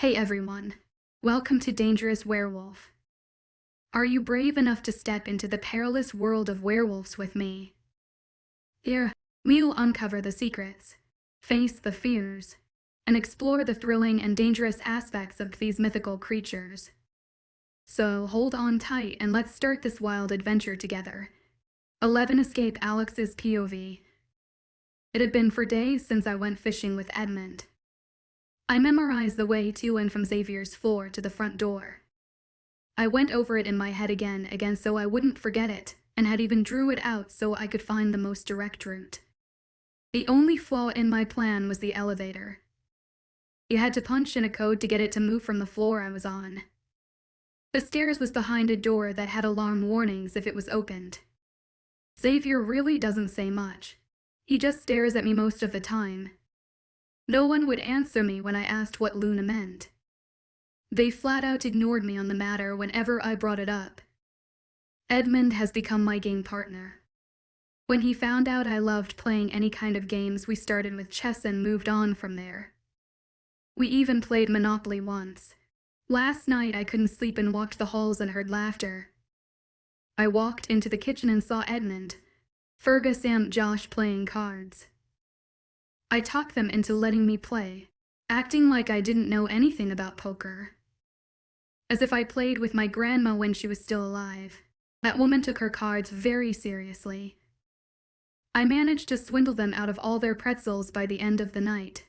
Hey everyone. Welcome to Dangerous Werewolf. Are you brave enough to step into the perilous world of werewolves with me? Here, we'll uncover the secrets, face the fears, and explore the thrilling and dangerous aspects of these mythical creatures. So hold on tight and let's start this wild adventure together. 11 Escape Alex's POV. It had been for days since I went fishing with Edmund. I memorized the way to and from Xavier's floor to the front door. I went over it in my head again so I wouldn't forget it, and had even drew it out so I could find the most direct route. The only flaw in my plan was the elevator. You had to punch in a code to get it to move from the floor I was on. The stairs was behind a door that had alarm warnings if it was opened. Xavier really doesn't say much. He just stares at me most of the time. No one would answer me when I asked what Luna meant. They flat out ignored me on the matter whenever I brought it up. Edmund has become my game partner. When he found out I loved playing any kind of games, we started with chess and moved on from there. We even played Monopoly once. Last night I couldn't sleep and walked the halls and heard laughter. I walked into the kitchen and saw Edmund, Fergus and Josh playing cards. I talked them into letting me play, acting like I didn't know anything about poker. As if I played with my grandma when she was still alive. That woman took her cards very seriously. I managed to swindle them out of all their pretzels by the end of the night.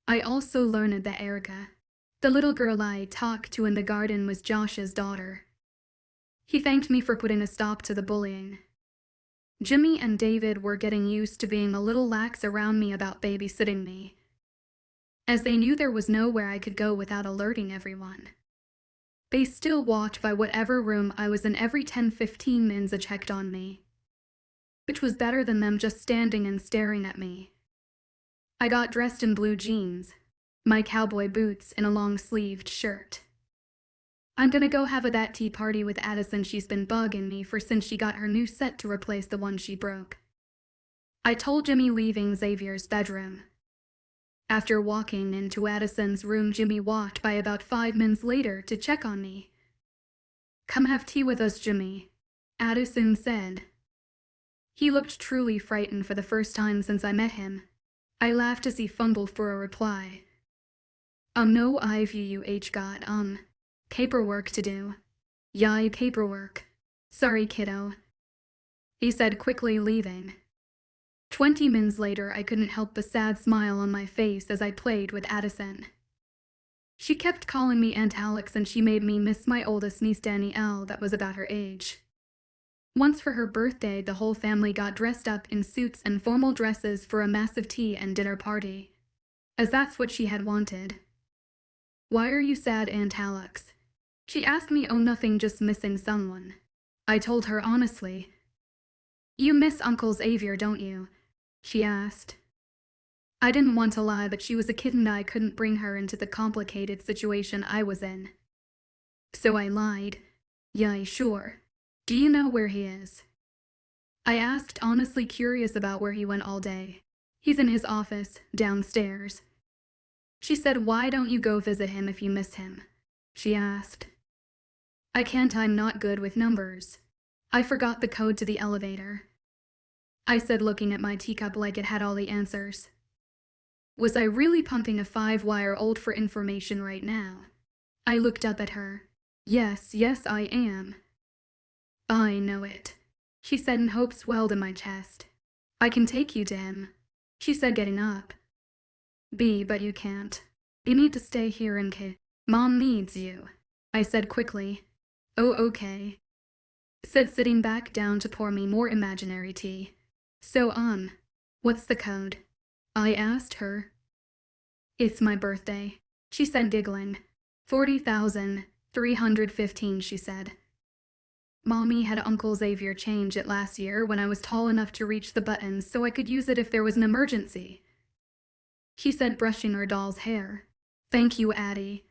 I also learned that Erica, the little girl I talked to in the garden, was Josh's daughter. He thanked me for putting a stop to the bullying. Jimmy and David were getting used to being a little lax around me about babysitting me, as they knew there was nowhere I could go without alerting everyone. They still walked by whatever room I was in every 10-15 minutes and checked on me, which was better than them just standing and staring at me. I got dressed in blue jeans, my cowboy boots, and a long-sleeved shirt. I'm gonna go have that tea party with Addison she's been bugging me for since she got her new set to replace the one she broke. I told Jimmy, leaving Xavier's bedroom. After walking into Addison's room, Jimmy walked by about 5 minutes later to check on me. "Come have tea with us, Jimmy," Addison said. He looked truly frightened for the first time since I met him. I laughed as he fumbled for a reply. No, I've got, paperwork to do." "Yeah, paperwork. Sorry, kiddo," he said quickly, leaving. 20 minutes later, I couldn't help a sad smile on my face as I played with Addison. She kept calling me Aunt Alex, and she made me miss my oldest niece Danielle that was about her age. Once for her birthday, the whole family got dressed up in suits and formal dresses for a massive tea and dinner party, as that's what she had wanted. "Why are you sad, Aunt Alex?" she asked me. "Oh, nothing, just missing someone," I told her honestly. "You miss Uncle Xavier, don't you?" she asked. I didn't want to lie, but she was a kid and I couldn't bring her into the complicated situation I was in. So I lied. "Yeah, sure. Do you know where he is?" I asked, honestly curious about where he went all day. "He's in his office, downstairs." She said, "Why don't you go visit him if you miss him?" she asked. "I can't, I'm not good with numbers. I forgot the code to the elevator," I said, looking at my teacup like it had all the answers. Was I really pumping a 5-wire old for information right now? I looked up at her. Yes, I am." "I know it," she said, and hope swelled in my chest. "I can take you to him," she said, getting up. But you can't. You need to stay here in case Mom needs you," I said quickly. "Oh, okay," said, sitting back down to pour me more imaginary tea. "So, what's the code?" I asked her. "It's my birthday," she said, giggling. 40,315, she said. "Mommy had Uncle Xavier change it last year when I was tall enough to reach the buttons so I could use it if there was an emergency," she said, brushing her doll's hair. "Thank you, Addie,"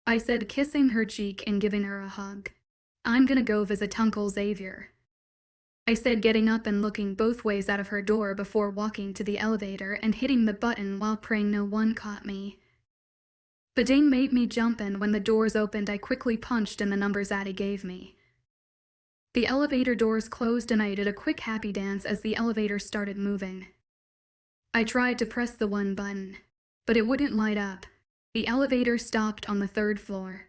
I said, kissing her cheek and giving her a hug. "I'm gonna go visit Uncle Xavier," I said, getting up and looking both ways out of her door before walking to the elevator and hitting the button while praying no one caught me. The ding made me jump, and when the doors opened, I quickly punched in the numbers Addie gave me. The elevator doors closed and I did a quick happy dance as the elevator started moving. I tried to press the one button, but it wouldn't light up. The elevator stopped on the 3rd floor.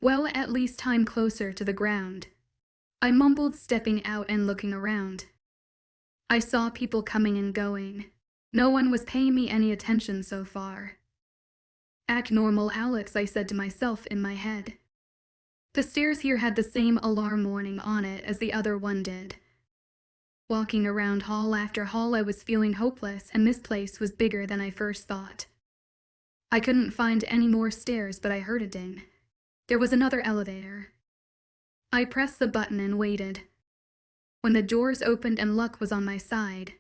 Well, at least I'm closer to the ground, I mumbled, stepping out and looking around. I saw people coming and going. No one was paying me any attention so far. Act normal, Alex, I said to myself in my head. The stairs here had the same alarm warning on it as the other one did. Walking around hall after hall, I was feeling hopeless, and this place was bigger than I first thought. I couldn't find any more stairs, but I heard a ding. There was another elevator. I pressed the button and waited. When the doors opened and luck was on my side,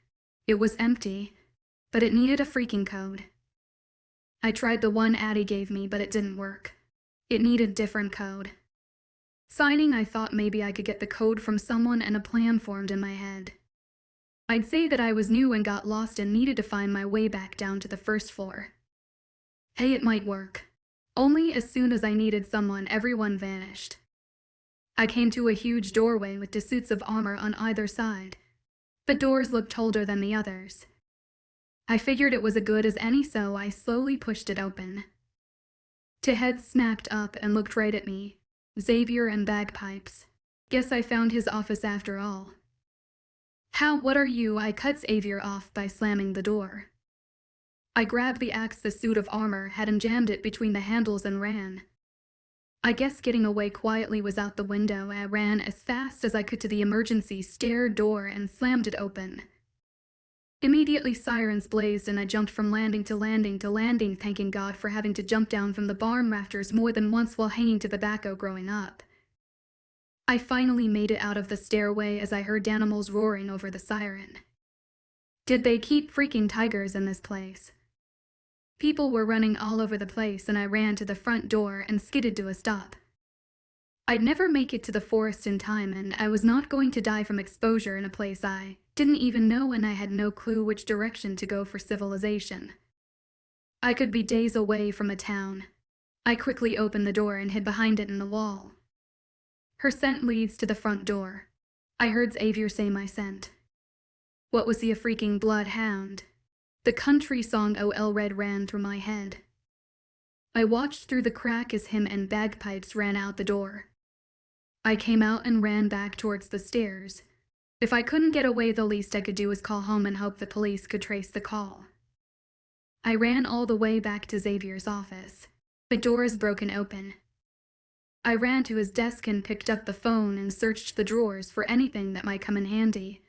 it was empty, but it needed a freaking code. I tried the one Addie gave me, but it didn't work. It needed different code. Signing, I thought maybe I could get the code from someone, and a plan formed in my head. I'd say that I was new and got lost and needed to find my way back down to the 1st floor. Hey, it might work. Only as soon as I needed someone, everyone vanished. I came to a huge doorway with 2 suits of armor on either side. The doors looked older than the others. I figured it was as good as any, so I slowly pushed it open. 2 heads snapped up and looked right at me. Xavier and bagpipes. Guess I found his office after all. What are you? I cut Xavier off by slamming the door. I grabbed the axe the suit of armor had and jammed it between the handles and ran. I guess getting away quietly was out the window. I ran as fast as I could to the emergency stair door and slammed it open. Immediately sirens blazed and I jumped from landing to landing to landing, thanking God for having to jump down from the barn rafters more than once while hanging to tobacco growing up. I finally made it out of the stairway as I heard animals roaring over the siren. Did they keep freaking tigers in this place? People were running all over the place, and I ran to the front door and skidded to a stop. I'd never make it to the forest in time, and I was not going to die from exposure in a place I didn't even know, and I had no clue which direction to go for civilization. I could be days away from a town. I quickly opened the door and hid behind it in the wall. Her scent leads to the front door. I heard Xavier say my scent. What was he, a freaking bloodhound? The country song OL Red ran through my head. I watched through the crack as him and bagpipes ran out the door. I came out and ran back towards the stairs. If I couldn't get away, the least I could do was call home and hope the police could trace the call. I ran all the way back to Xavier's office. The door is broken open. I ran to his desk and picked up the phone and searched the drawers for anything that might come in handy.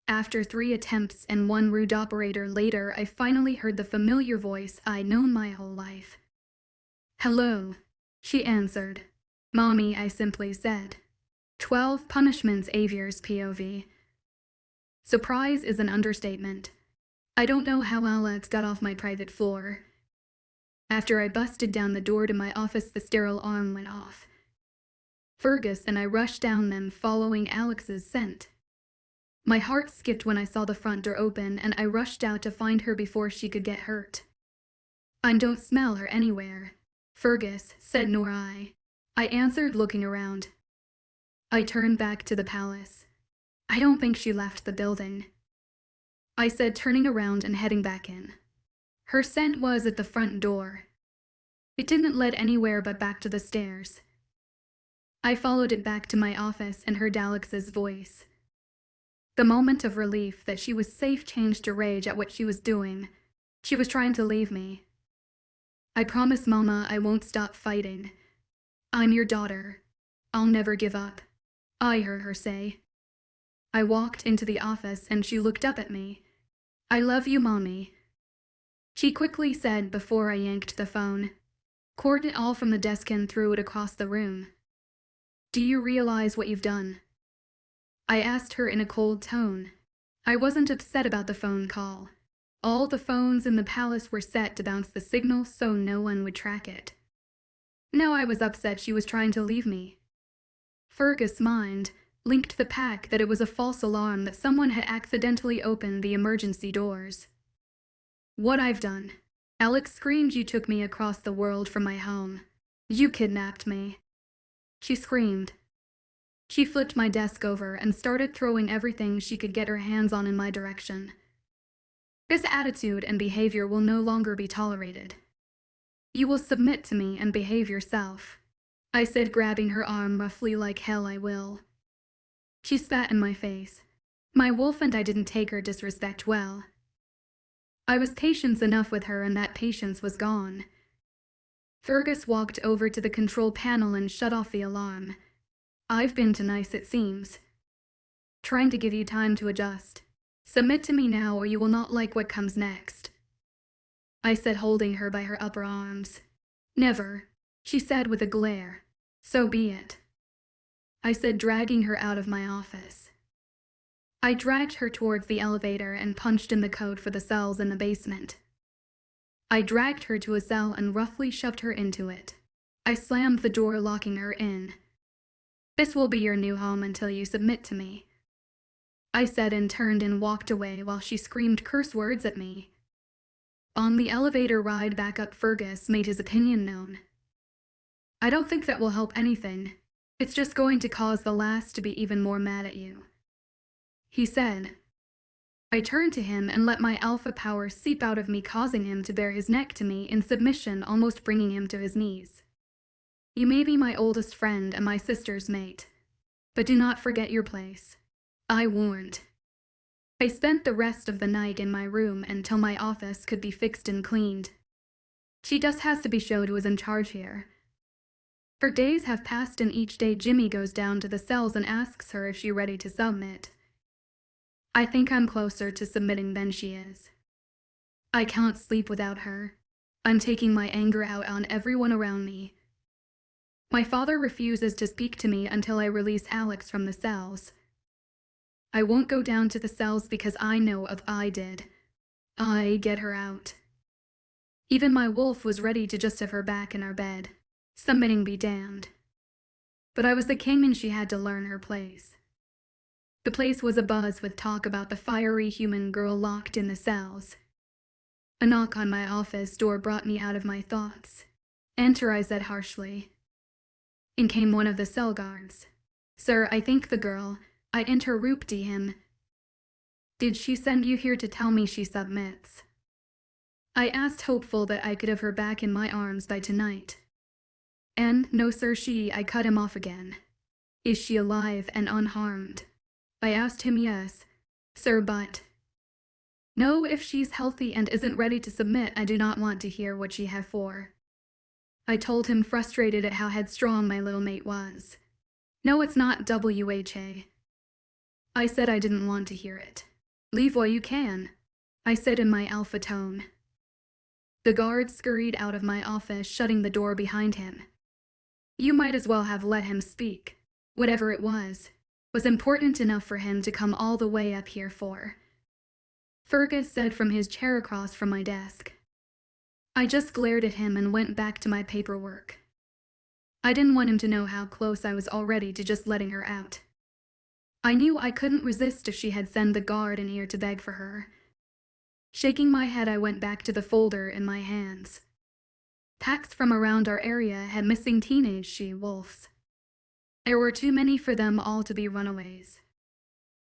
After 3 attempts and 1 rude operator later, I finally heard the familiar voice I'd known my whole life. "Hello," she answered. "Mommy," I simply said. 12 punishments, Xavier's POV. Surprise is an understatement. I don't know how Alex got off my private floor. After I busted down the door to my office, the sterile alarm went off. Fergus and I rushed down them, following Alex's scent. My heart skipped when I saw the front door open, and I rushed out to find her before she could get hurt. "I don't smell her anywhere," Fergus said. "Nor I," I answered, looking around. I turned back to the palace. "I don't think she left the building," I said, turning around and heading back in. Her scent was at the front door. It didn't lead anywhere but back to the stairs. I followed it back to my office and heard Alex's voice. The moment of relief that she was safe changed to rage at what she was doing. She was trying to leave me. "I promise, Mama, I won't stop fighting. I'm your daughter. I'll never give up," I heard her say. I walked into the office and she looked up at me. "I love you, Mommy," she quickly said before I yanked the phone, corded it all from the desk and threw it across the room. "Do you realize what you've done?" I asked her in a cold tone. I wasn't upset about the phone call. All the phones in the palace were set to bounce the signal so no one would track it. No, I was upset she was trying to leave me. Fergus' mind linked to the pack that it was a false alarm, that someone had accidentally opened the emergency doors. What I've done. Alex screamed, "You took me across the world from my home. You kidnapped me." She screamed. She flipped my desk over and started throwing everything she could get her hands on in my direction. "This attitude and behavior will no longer be tolerated. You will submit to me and behave yourself," I said, grabbing her arm roughly. "Like hell I will." She spat in my face. My wolf and I didn't take her disrespect well. I was patient enough with her, and that patience was gone. Fergus walked over to the control panel and shut off the alarm. "I've been too nice, it seems. Trying to give you time to adjust. Submit to me now or you will not like what comes next," I said, holding her by her upper arms. "Never," she said with a glare. "So be it," I said, dragging her out of my office. I dragged her towards the elevator and punched in the code for the cells in the basement. I dragged her to a cell and roughly shoved her into it. I slammed the door, locking her in. "This will be your new home until you submit to me," I said, and turned and walked away while she screamed curse words at me. On the elevator ride back up, Fergus made his opinion known. "I don't think that will help anything. It's just going to cause the last to be even more mad at you," he said. I turned to him and let my alpha power seep out of me, causing him to bare his neck to me in submission, almost bringing him to his knees. "You may be my oldest friend and my sister's mate, but do not forget your place," I warned. I spent the rest of the night in my room until my office could be fixed and cleaned. She just has to be showed who is in charge here. For days have passed, and each day Jimmy goes down to the cells and asks her if she's ready to submit. I think I'm closer to submitting than she is. I can't sleep without her. I'm taking my anger out on everyone around me. My father refuses to speak to me until I release Alex from the cells. I won't go down to the cells because I know if I did, I get her out. Even my wolf was ready to just have her back in our bed. Submitting be damned. But I was the king and she had to learn her place. The place was abuzz with talk about the fiery human girl locked in the cells. A knock on my office door brought me out of my thoughts. "Enter," I said harshly. In came one of the cell guards. "Sir, I think the girl," I interrupted him. "Did she send you here to tell me she submits?" I asked, hopeful that I could have her back in my arms by tonight. "And no, sir, I cut him off again. "Is she alive and unharmed?" I asked him. "Yes, sir, but..." "No, if she's healthy and isn't ready to submit, I do not want to hear what she have for," I told him, frustrated at how headstrong my little mate was. "No, it's not WHA." I said I didn't want to hear it. "Leave while you can," I said in my alpha tone. The guard scurried out of my office, shutting the door behind him. You might as well have let him speak. Whatever it was important enough for him to come all the way up here for, Fergus said from his chair across from my desk. I just glared at him and went back to my paperwork. I didn't want him to know how close I was already to just letting her out. I knew I couldn't resist if she had sent the guard in here to beg for her. Shaking my head, I went back to the folder in my hands. Packs from around our area had missing teenage she-wolves. There were too many for them all to be runaways.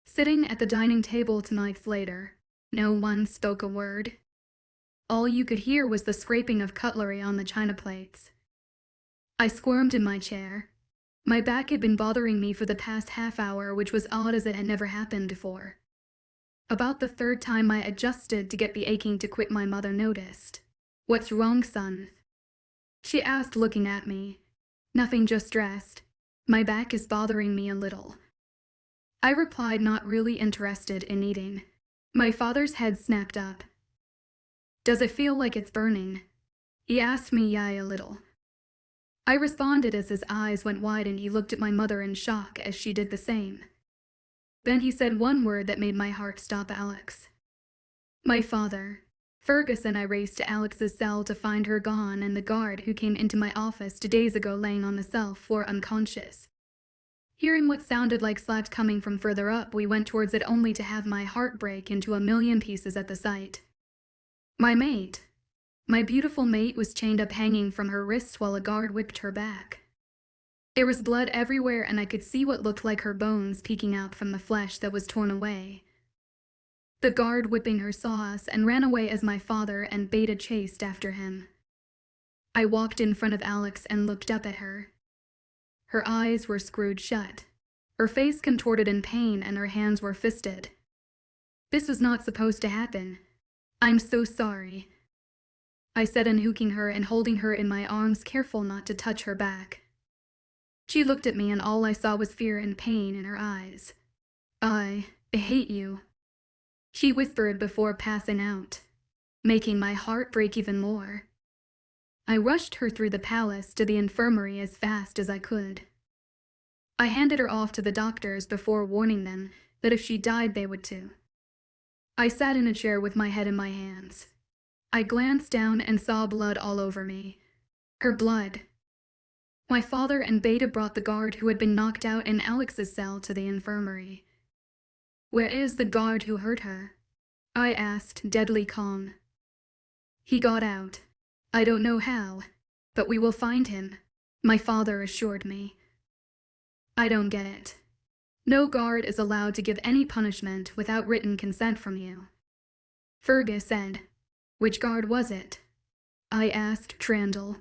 Sitting at the dining table 2 nights later, no one spoke a word. All you could hear was the scraping of cutlery on the china plates. I squirmed in my chair. My back had been bothering me for the past half hour, which was odd as it had never happened before. About the 3rd time I adjusted to get the aching to quit, my mother noticed. "What's wrong, son?" she asked, looking at me. "Nothing, just stressed. My back is bothering me a little," I replied, not really interested in eating. My father's head snapped up. "Does it feel like it's burning?" he asked me. "Yeah, a little," I responded as his eyes went wide and he looked at my mother in shock as she did the same. Then he said one word that made my heart stop: "Alex." My father. Fergus and I raced to Alex's cell to find her gone and the guard who came into my office 2 days ago laying on the cell floor unconscious. Hearing what sounded like slaps coming from further up, we went towards it only to have my heart break into a million pieces at the sight. My mate. My beautiful mate was chained up hanging from her wrists while a guard whipped her back. There was blood everywhere and I could see what looked like her bones peeking out from the flesh that was torn away. The guard whipping her saw us and ran away as my father and Beta chased after him. I walked in front of Alex and looked up at her. Her eyes were screwed shut. Her face contorted in pain and her hands were fisted. This was not supposed to happen. I'm so sorry, I said, unhooking her and holding her in my arms, careful not to touch her back. She looked at me and all I saw was fear and pain in her eyes. I hate you, she whispered before passing out, making my heart break even more. I rushed her through the palace to the infirmary as fast as I could. I handed her off to the doctors before warning them that if she died they would too. I sat in a chair with my head in my hands. I glanced down and saw blood all over me. Her blood. My father and Beta brought the guard who had been knocked out in Alex's cell to the infirmary. Where is the guard who hurt her? I asked, deadly calm. He got out. I don't know how, but we will find him, my father assured me. I don't get it. No guard is allowed to give any punishment without written consent from you. Fergus said. Which guard was it? I asked Trandall.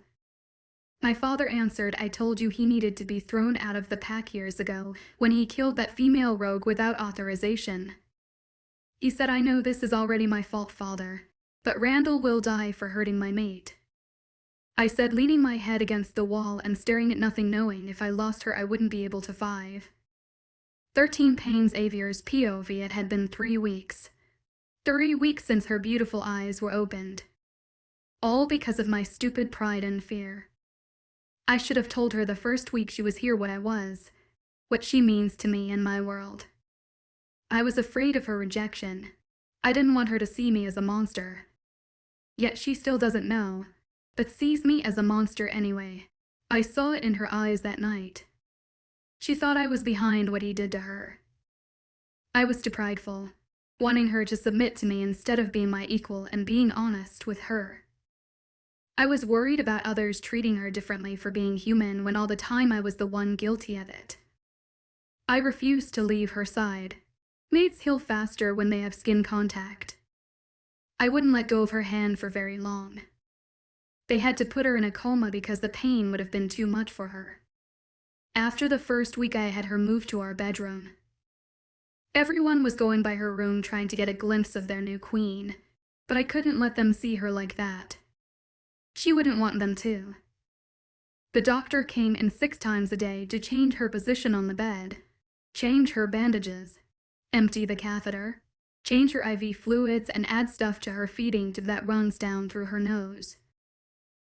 My father answered, I told you he needed to be thrown out of the pack years ago when he killed that female rogue without authorization. He said, I know this is already my fault, father, but Randall will die for hurting my mate. I said, leaning my head against the wall and staring at nothing, knowing if I lost her I wouldn't be able to 13 Payne's Avier's POV. It had been 3 weeks. 3 weeks since her beautiful eyes were opened. All because of my stupid pride and fear. I should have told her the first week she was here what I was, what she means to me and my world. I was afraid of her rejection. I didn't want her to see me as a monster. Yet she still doesn't know, but sees me as a monster anyway. I saw it in her eyes that night. She thought I was behind what he did to her. I was too prideful, wanting her to submit to me instead of being my equal and being honest with her. I was worried about others treating her differently for being human when all the time I was the one guilty of it. I refused to leave her side. Mates heal faster when they have skin contact. I wouldn't let go of her hand for very long. They had to put her in a coma because the pain would have been too much for her. After the first week I had her moved to our bedroom. Everyone was going by her room trying to get a glimpse of their new queen, but I couldn't let them see her like that. She wouldn't want them to. The doctor came in 6 times a day to change her position on the bed, change her bandages, empty the catheter, change her IV fluids, and add stuff to her feeding tube that runs down through her nose.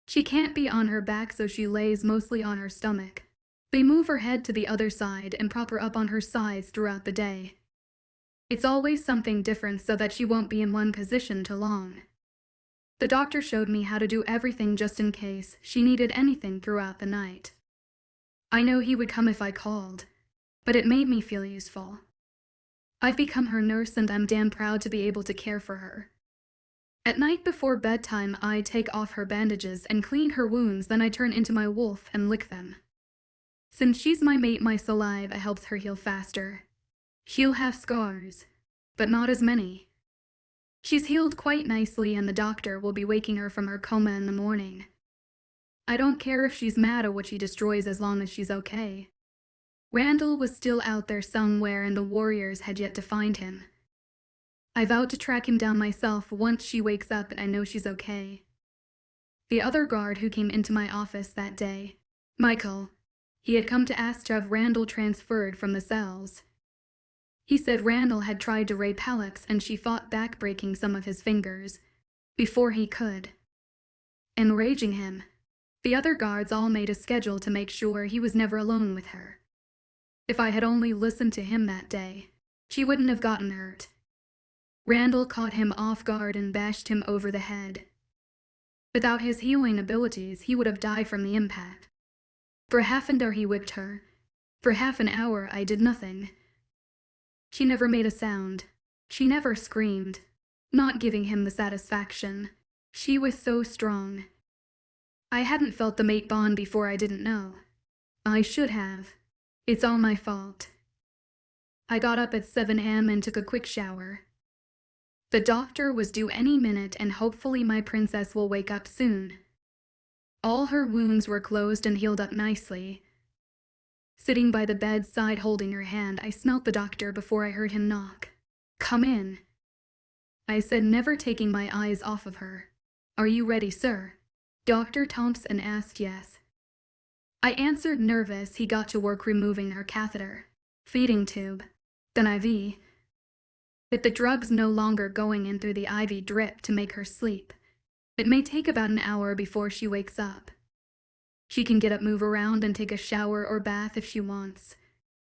She can't be on her back, so she lays mostly on her stomach. They move her head to the other side and prop her up on her sides throughout the day. It's always something different so that she won't be in one position too long. The doctor showed me how to do everything just in case she needed anything throughout the night. I know he would come if I called, but it made me feel useful. I've become her nurse and I'm damn proud to be able to care for her. At night before bedtime, I take off her bandages and clean her wounds, then I turn into my wolf and lick them. Since she's my mate, my saliva helps her heal faster. She'll have scars, but not as many. She's healed quite nicely and the doctor will be waking her from her coma in the morning. I don't care if she's mad or what she destroys as long as she's okay. Randall was still out there somewhere and the warriors had yet to find him. I vowed to track him down myself once she wakes up and I know she's okay. The other guard who came into my office that day, Michael, he had come to ask to have Randall transferred from the cells. He said Randall had tried to rape Alex and she fought back, breaking some of his fingers before he could. Enraging him, the other guards all made a schedule to make sure he was never alone with her. If I had only listened to him that day, she wouldn't have gotten hurt. Randall caught him off guard and bashed him over the head. Without his healing abilities, he would have died from the impact. For half an hour he whipped her. For half an hour I did nothing. She never made a sound. She never screamed, not giving him the satisfaction She was so strong. I hadn't felt the mate bond before. I didn't know. I should have. It's all my fault. I got up at 7 a.m. and took a quick shower. The doctor was due any minute, and hopefully my princess will wake up soon. All her wounds were closed and healed up nicely. Sitting by the bedside holding her hand, I smelt the doctor before I heard him knock. "Come in," I said, never taking my eyes off of her. "Are you ready, sir?" Dr. Thompson asked. "Yes." I answered, nervous. He got to work removing her catheter, feeding tube, then IV. With the drugs no longer going in through the IV drip to make her sleep, it may take about an hour before she wakes up. She can get up, move around, and take a shower or bath if she wants.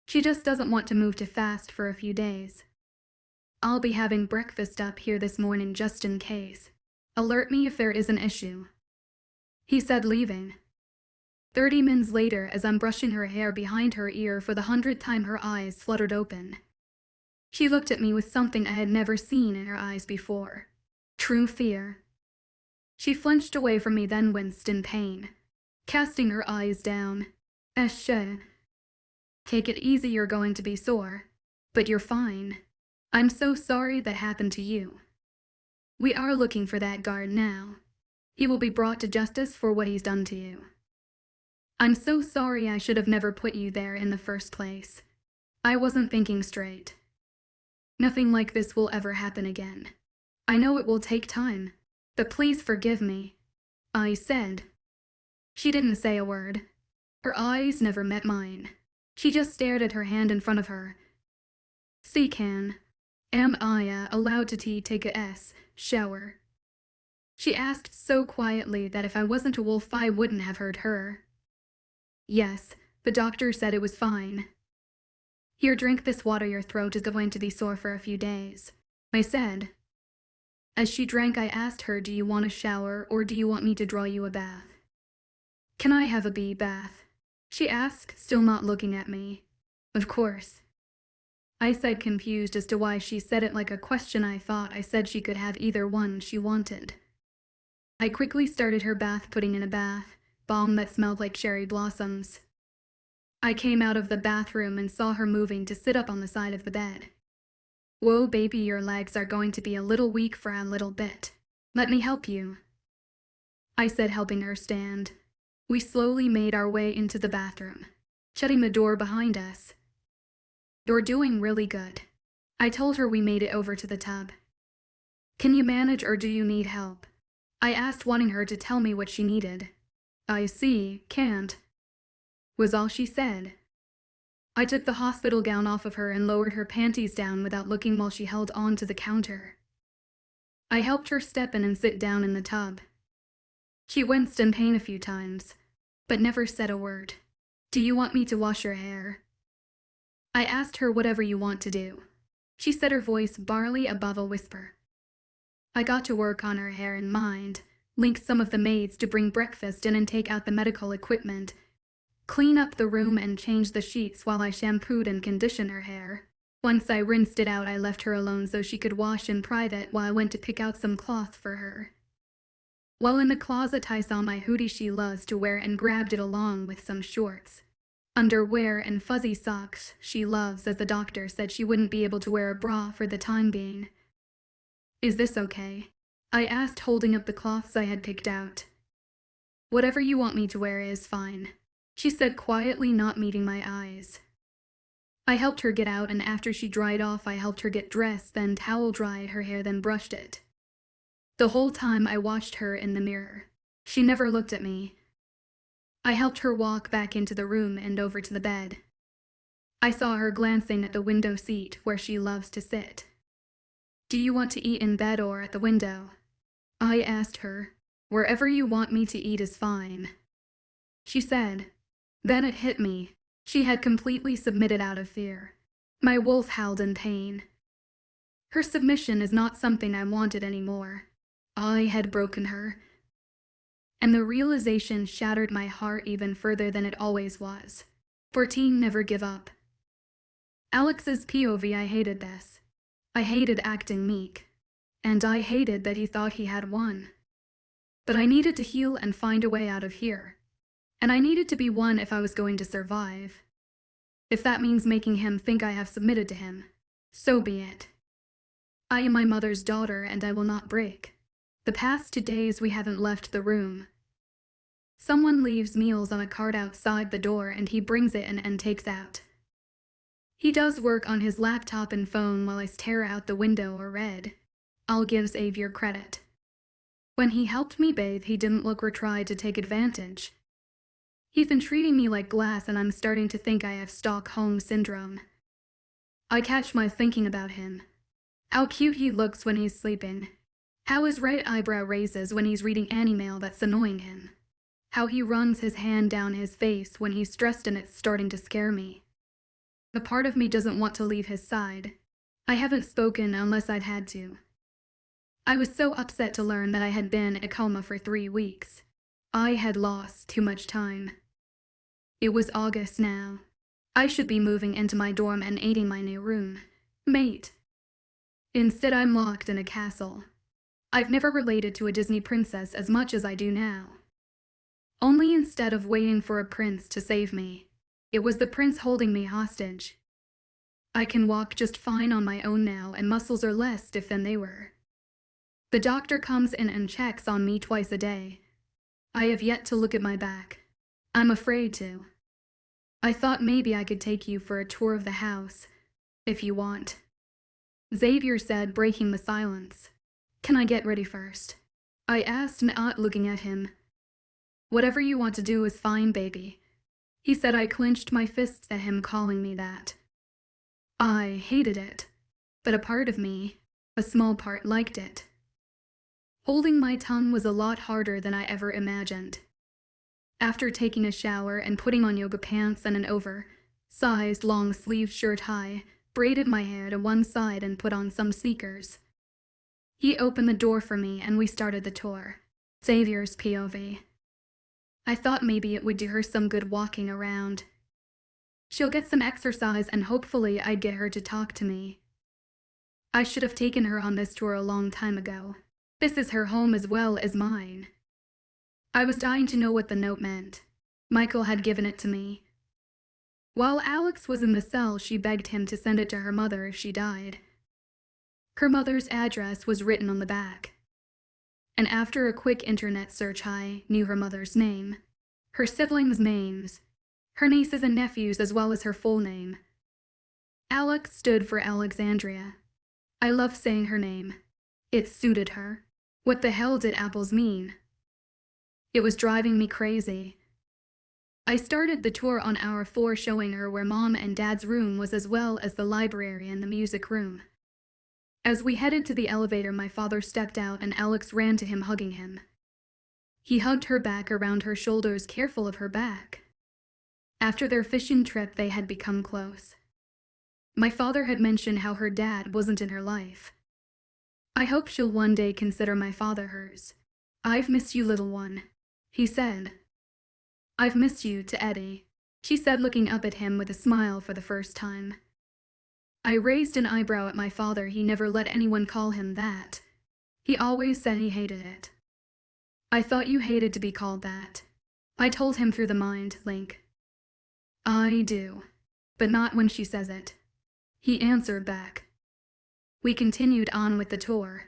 She just doesn't want to move too fast for a few days. I'll be having breakfast up here this morning just in case. Alert me if there is an issue," he said, leaving. 30 minutes later, as I'm brushing her hair behind her ear for the 100th time, her eyes fluttered open. She looked at me with something I had never seen in her eyes before. True fear. She flinched away from me, then winced in pain, casting her eyes down. "Eshe. Take it easy, you're going to be sore. But you're fine. I'm so sorry that happened to you. We are looking for that guard now. He will be brought to justice for what he's done to you. I'm so sorry. I should have never put you there in the first place. I wasn't thinking straight. Nothing like this will ever happen again. I know it will take time, but please forgive me," I said. She didn't say a word. Her eyes never met mine. She just stared at her hand in front of her. "See, can. Am I allowed to take a shower?" She asked so quietly that if I wasn't a wolf I wouldn't have heard her. "Yes, the doctor said it was fine. Here, drink this water. Your throat is going to be sore for a few days," I said. As she drank, I asked her, "Do you want a shower or do you want me to draw you a bath?" "Can I have a bee bath?" she asked, still not looking at me. "Of course," I said, confused as to why she said it like a question. I thought I said she could have either one she wanted. I quickly started her bath, putting in a bath bomb that smelled like cherry blossoms. I came out of the bathroom and saw her moving to sit up on the side of the bed. "Whoa, baby, your legs are going to be a little weak for a little bit. Let me help you," I said, helping her stand. We slowly made our way into the bathroom, shutting the door behind us. "You're doing really good," I told her. We made it over to the tub. "Can you manage or do you need help?" I asked, wanting her to tell me what she needed. "I see, can't," was all she said. I took the hospital gown off of her and lowered her panties down without looking while she held on to the counter. I helped her step in and sit down in the tub. She winced in pain a few times, but never said a word. "Do you want me to wash your hair?" I asked her. "Whatever you want to do," she said, her voice barely above a whisper. I got to work on her hair in mind, linked some of the maids to bring breakfast in and take out the medical equipment, clean up the room and change the sheets while I shampooed and conditioned her hair. Once I rinsed it out, I left her alone so she could wash in private while I went to pick out some cloth for her. While in the closet, I saw my hoodie she loves to wear and grabbed it along with some shorts, underwear, and fuzzy socks she loves, as the doctor said she wouldn't be able to wear a bra for the time being. "Is this okay?" I asked, holding up the cloths I had picked out. "Whatever you want me to wear is fine," she said quietly, not meeting my eyes. I helped her get out, and after she dried off, I helped her get dressed, then towel dried her hair, then brushed it. The whole time I watched her in the mirror. She never looked at me. I helped her walk back into the room and over to the bed. I saw her glancing at the window seat where she loves to sit. "Do you want to eat in bed or at the window?" I asked her. "Wherever you want me to eat is fine," she said. Then it hit me. She had completely submitted out of fear. My wolf howled in pain. Her submission is not something I wanted anymore. I had broken her. And the realization shattered my heart even further than it always was. 14 Never give up. Alex's POV. I hated this. I hated acting meek. And I hated that he thought he had won. But I needed to heal and find a way out of here. And I needed to be one if I was going to survive. If that means making him think I have submitted to him, so be it. I am my mother's daughter and I will not break. The past 2 days we haven't left the room. Someone leaves meals on a cart outside the door and he brings it in and takes out. He does work on his laptop and phone while I stare out the window or read. I'll give Xavier credit. When he helped me bathe, he didn't look or try to take advantage. He's been treating me like glass and I'm starting to think I have Stockholm Syndrome. I catch my thinking about him. How cute he looks when he's sleeping. How his right eyebrow raises when he's reading anime that's annoying him. How he runs his hand down his face when he's stressed and it's starting to scare me. A part of me doesn't want to leave his side. I haven't spoken unless I'd had to. I was so upset to learn that I had been in a coma for 3 weeks. I had lost too much time. It was August now. I should be moving into my dorm and aiding my new room mate. Instead, I'm locked in a castle. I've never related to a Disney princess as much as I do now. Only instead of waiting for a prince to save me, it was the prince holding me hostage. I can walk just fine on my own now and muscles are less stiff than they were. The doctor comes in and checks on me twice a day. I have yet to look at my back. I'm afraid to. I thought maybe I could take you for a tour of the house, if you want. Xavier said, breaking the silence. Can I get ready first? I asked, not looking at him. Whatever you want to do is fine, baby. He said. I clenched my fists at him calling me that. I hated it, but a part of me, a small part, liked it. Holding my tongue was a lot harder than I ever imagined. After taking a shower and putting on yoga pants and an oversized long-sleeved shirt, I braided my hair to one side and put on some sneakers. He opened the door for me and we started the tour. Xavier's POV. I thought maybe it would do her some good walking around. She'll get some exercise and hopefully I'd get her to talk to me. I should have taken her on this tour a long time ago. This is her home as well as mine. I was dying to know what the note meant. Michael had given it to me. While Alex was in the cell, she begged him to send it to her mother if she died. Her mother's address was written on the back. And after a quick internet search, I knew her mother's name, her siblings' names, her nieces and nephews, as well as her full name. Alex stood for Alexandria. I loved saying her name. It suited her. What the hell did apples mean? It was driving me crazy. I started the tour on hour 4, showing her where Mom and Dad's room was, as well as the library and the music room. As we headed to the elevator, my father stepped out and Alex ran to him, hugging him. He hugged her back around her shoulders, careful of her back. After their fishing trip, they had become close. My father had mentioned how her dad wasn't in her life. I hope she'll one day consider my father hers. I've missed you, little one, he said. I've missed you, to Eddie, she said, looking up at him with a smile for the first time. I raised an eyebrow at my father. He never let anyone call him that. He always said he hated it. I thought you hated to be called that. I told him through the mind link. I do, but not when she says it, he answered back. We continued on with the tour.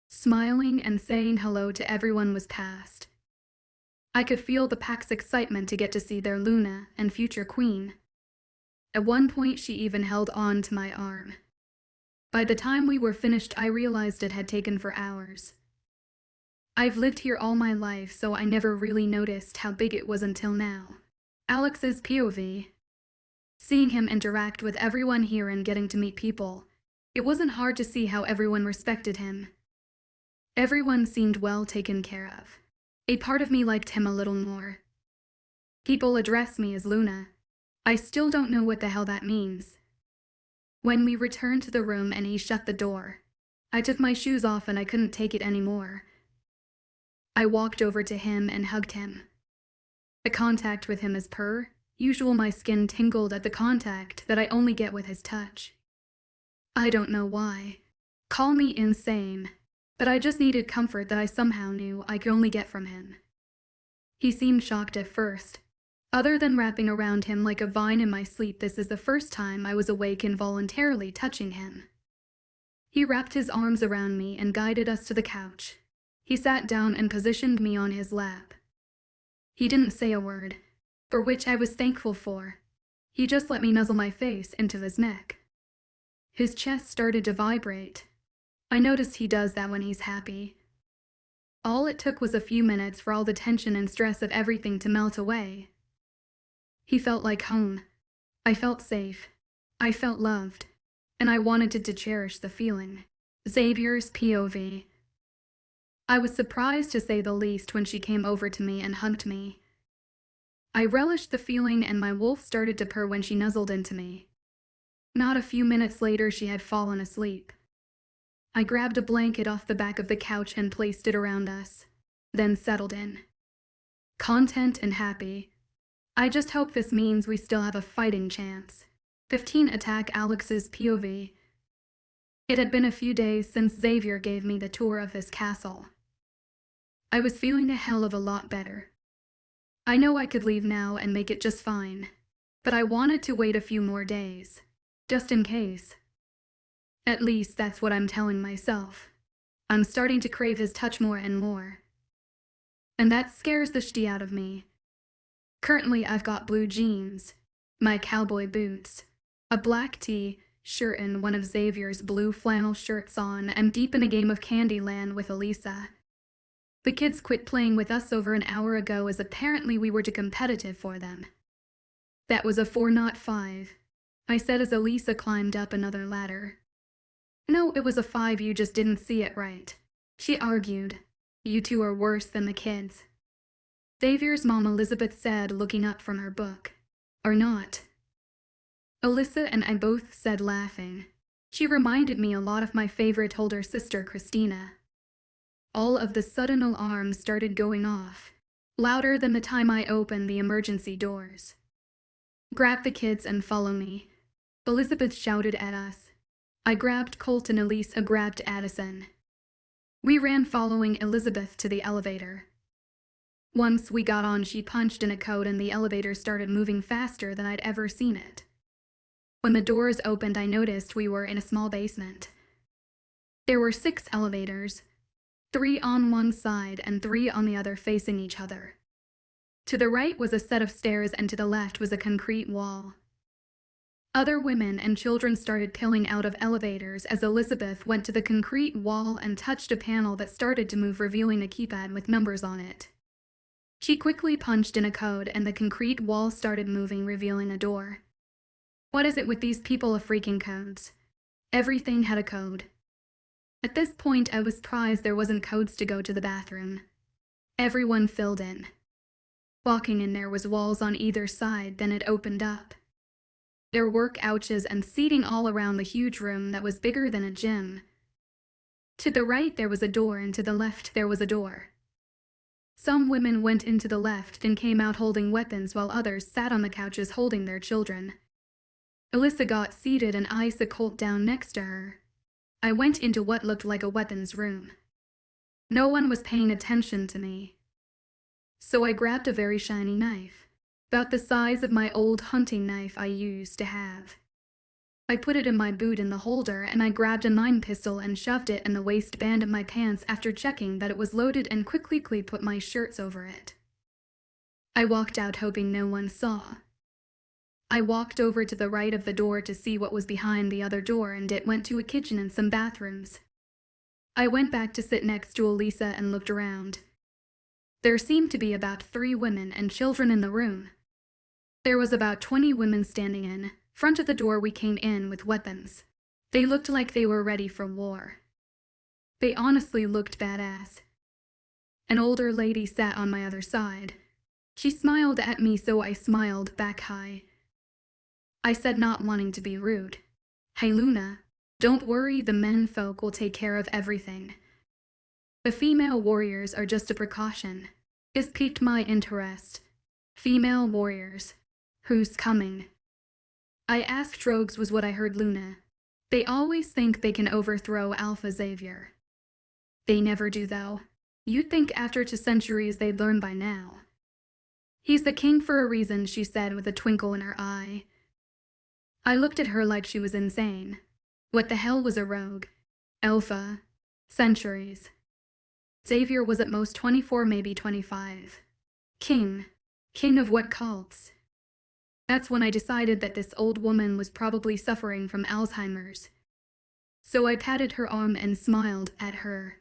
Smiling and saying hello to everyone was past. I could feel the pack's excitement to get to see their Luna and future queen. At one point, she even held on to my arm. By the time we were finished, I realized it had taken for hours. I've lived here all my life, so I never really noticed how big it was until now. Alex's POV. Seeing him interact with everyone here and getting to meet people, it wasn't hard to see how everyone respected him. Everyone seemed well taken care of. A part of me liked him a little more. People address me as Luna. I still don't know what the hell that means. When we returned to the room and he shut the door, I took my shoes off and I couldn't take it anymore. I walked over to him and hugged him. The contact with him, as per usual, my skin tingled at the contact that I only get with his touch. I don't know why. Call me insane, but I just needed comfort that I somehow knew I could only get from him. He seemed shocked at first. Other than wrapping around him like a vine in my sleep, this is the first time I was awake involuntarily touching him. He wrapped his arms around me and guided us to the couch. He sat down and positioned me on his lap. He didn't say a word, for which I was thankful for. He just let me nuzzle my face into his neck. His chest started to vibrate. I noticed he does that when he's happy. All it took was a few minutes for all the tension and stress of everything to melt away. He felt like home. I felt safe. I felt loved. And I wanted to cherish the feeling. Xavier's POV. I was surprised to say the least when she came over to me and hugged me. I relished the feeling, and my wolf started to purr when she nuzzled into me. Not a few minutes later, she had fallen asleep. I grabbed a blanket off the back of the couch and placed it around us, then settled in. Content and happy. I just hope this means we still have a fighting chance. 15 Attack Alex's POV. It had been a few days since Xavier gave me the tour of his castle. I was feeling a hell of a lot better. I know I could leave now and make it just fine, but I wanted to wait a few more days, just in case. At least that's what I'm telling myself. I'm starting to crave his touch more and more. And that scares the shit out of me. Currently I've got blue jeans, my cowboy boots, a black tee, shirt and one of Xavier's blue flannel shirts on. I'm deep in a game of Candyland with Elisa. The kids quit playing with us over an hour ago as apparently we were too competitive for them. That was a 4, not 5, I said as Elisa climbed up another ladder. No, it was a 5, you just didn't see it right, she argued. You two are worse than the kids. Xavier's mom Elizabeth said, looking up from her book. Or not. Alyssa and I both said, laughing. She reminded me a lot of my favorite older sister, Christina. All of the sudden alarms started going off, louder than the time I opened the emergency doors. Grab the kids and follow me, Elizabeth shouted at us. I grabbed Colt and Elisa grabbed Addison. We ran following Elizabeth to the elevator. Once we got on, she punched in a code and the elevator started moving faster than I'd ever seen it. When the doors opened, I noticed we were in a small basement. There were 6 elevators, 3 on one side and 3 on the other facing each other. To the right was a set of stairs and to the left was a concrete wall. Other women and children started peeling out of elevators as Elizabeth went to the concrete wall and touched a panel that started to move, revealing a keypad with numbers on it. She quickly punched in a code and the concrete wall started moving, revealing a door. What is it with these people of freaking codes? Everything had a code. At this point, I was surprised there wasn't codes to go to the bathroom. Everyone filled in. Walking in, there was walls on either side, then it opened up. There were couches and seating all around the huge room that was bigger than a gym. To the right there was a door and to the left there was a door. Some women went into the left and came out holding weapons while others sat on the couches holding their children. Alyssa got seated and I sat Colt down next to her. I went into what looked like a weapons room. No one was paying attention to me. So I grabbed a very shiny knife, about the size of my old hunting knife I used to have. I put it in my boot in the holder and I grabbed a 9 pistol and shoved it in the waistband of my pants after checking that it was loaded and quickly put my shirts over it. I walked out hoping no one saw. I walked over to the right of the door to see what was behind the other door and it went to a kitchen and some bathrooms. I went back to sit next to Elisa and looked around. There seemed to be about 3 women and children in the room. There was about 20 women standing in front of the door we came in with weapons. They looked like they were ready for war. They honestly looked badass. An older lady sat on my other side. She smiled at me, so I smiled back high. I said, not wanting to be rude, "Hey Luna, don't worry, the men folk will take care of everything. The female warriors are just a precaution." This piqued my interest. Female warriors. Who's coming? I asked. Rogues was what I heard, Luna. They always think they can overthrow Alpha Xavier. They never do, though. You'd think after 2 centuries they'd learn by now. He's the king for a reason, she said with a twinkle in her eye. I looked at her like she was insane. What the hell was a rogue? Alpha. Centuries. Xavier was at most 24, maybe 25. King. King of what cults? That's when I decided that this old woman was probably suffering from Alzheimer's. So I patted her arm and smiled at her.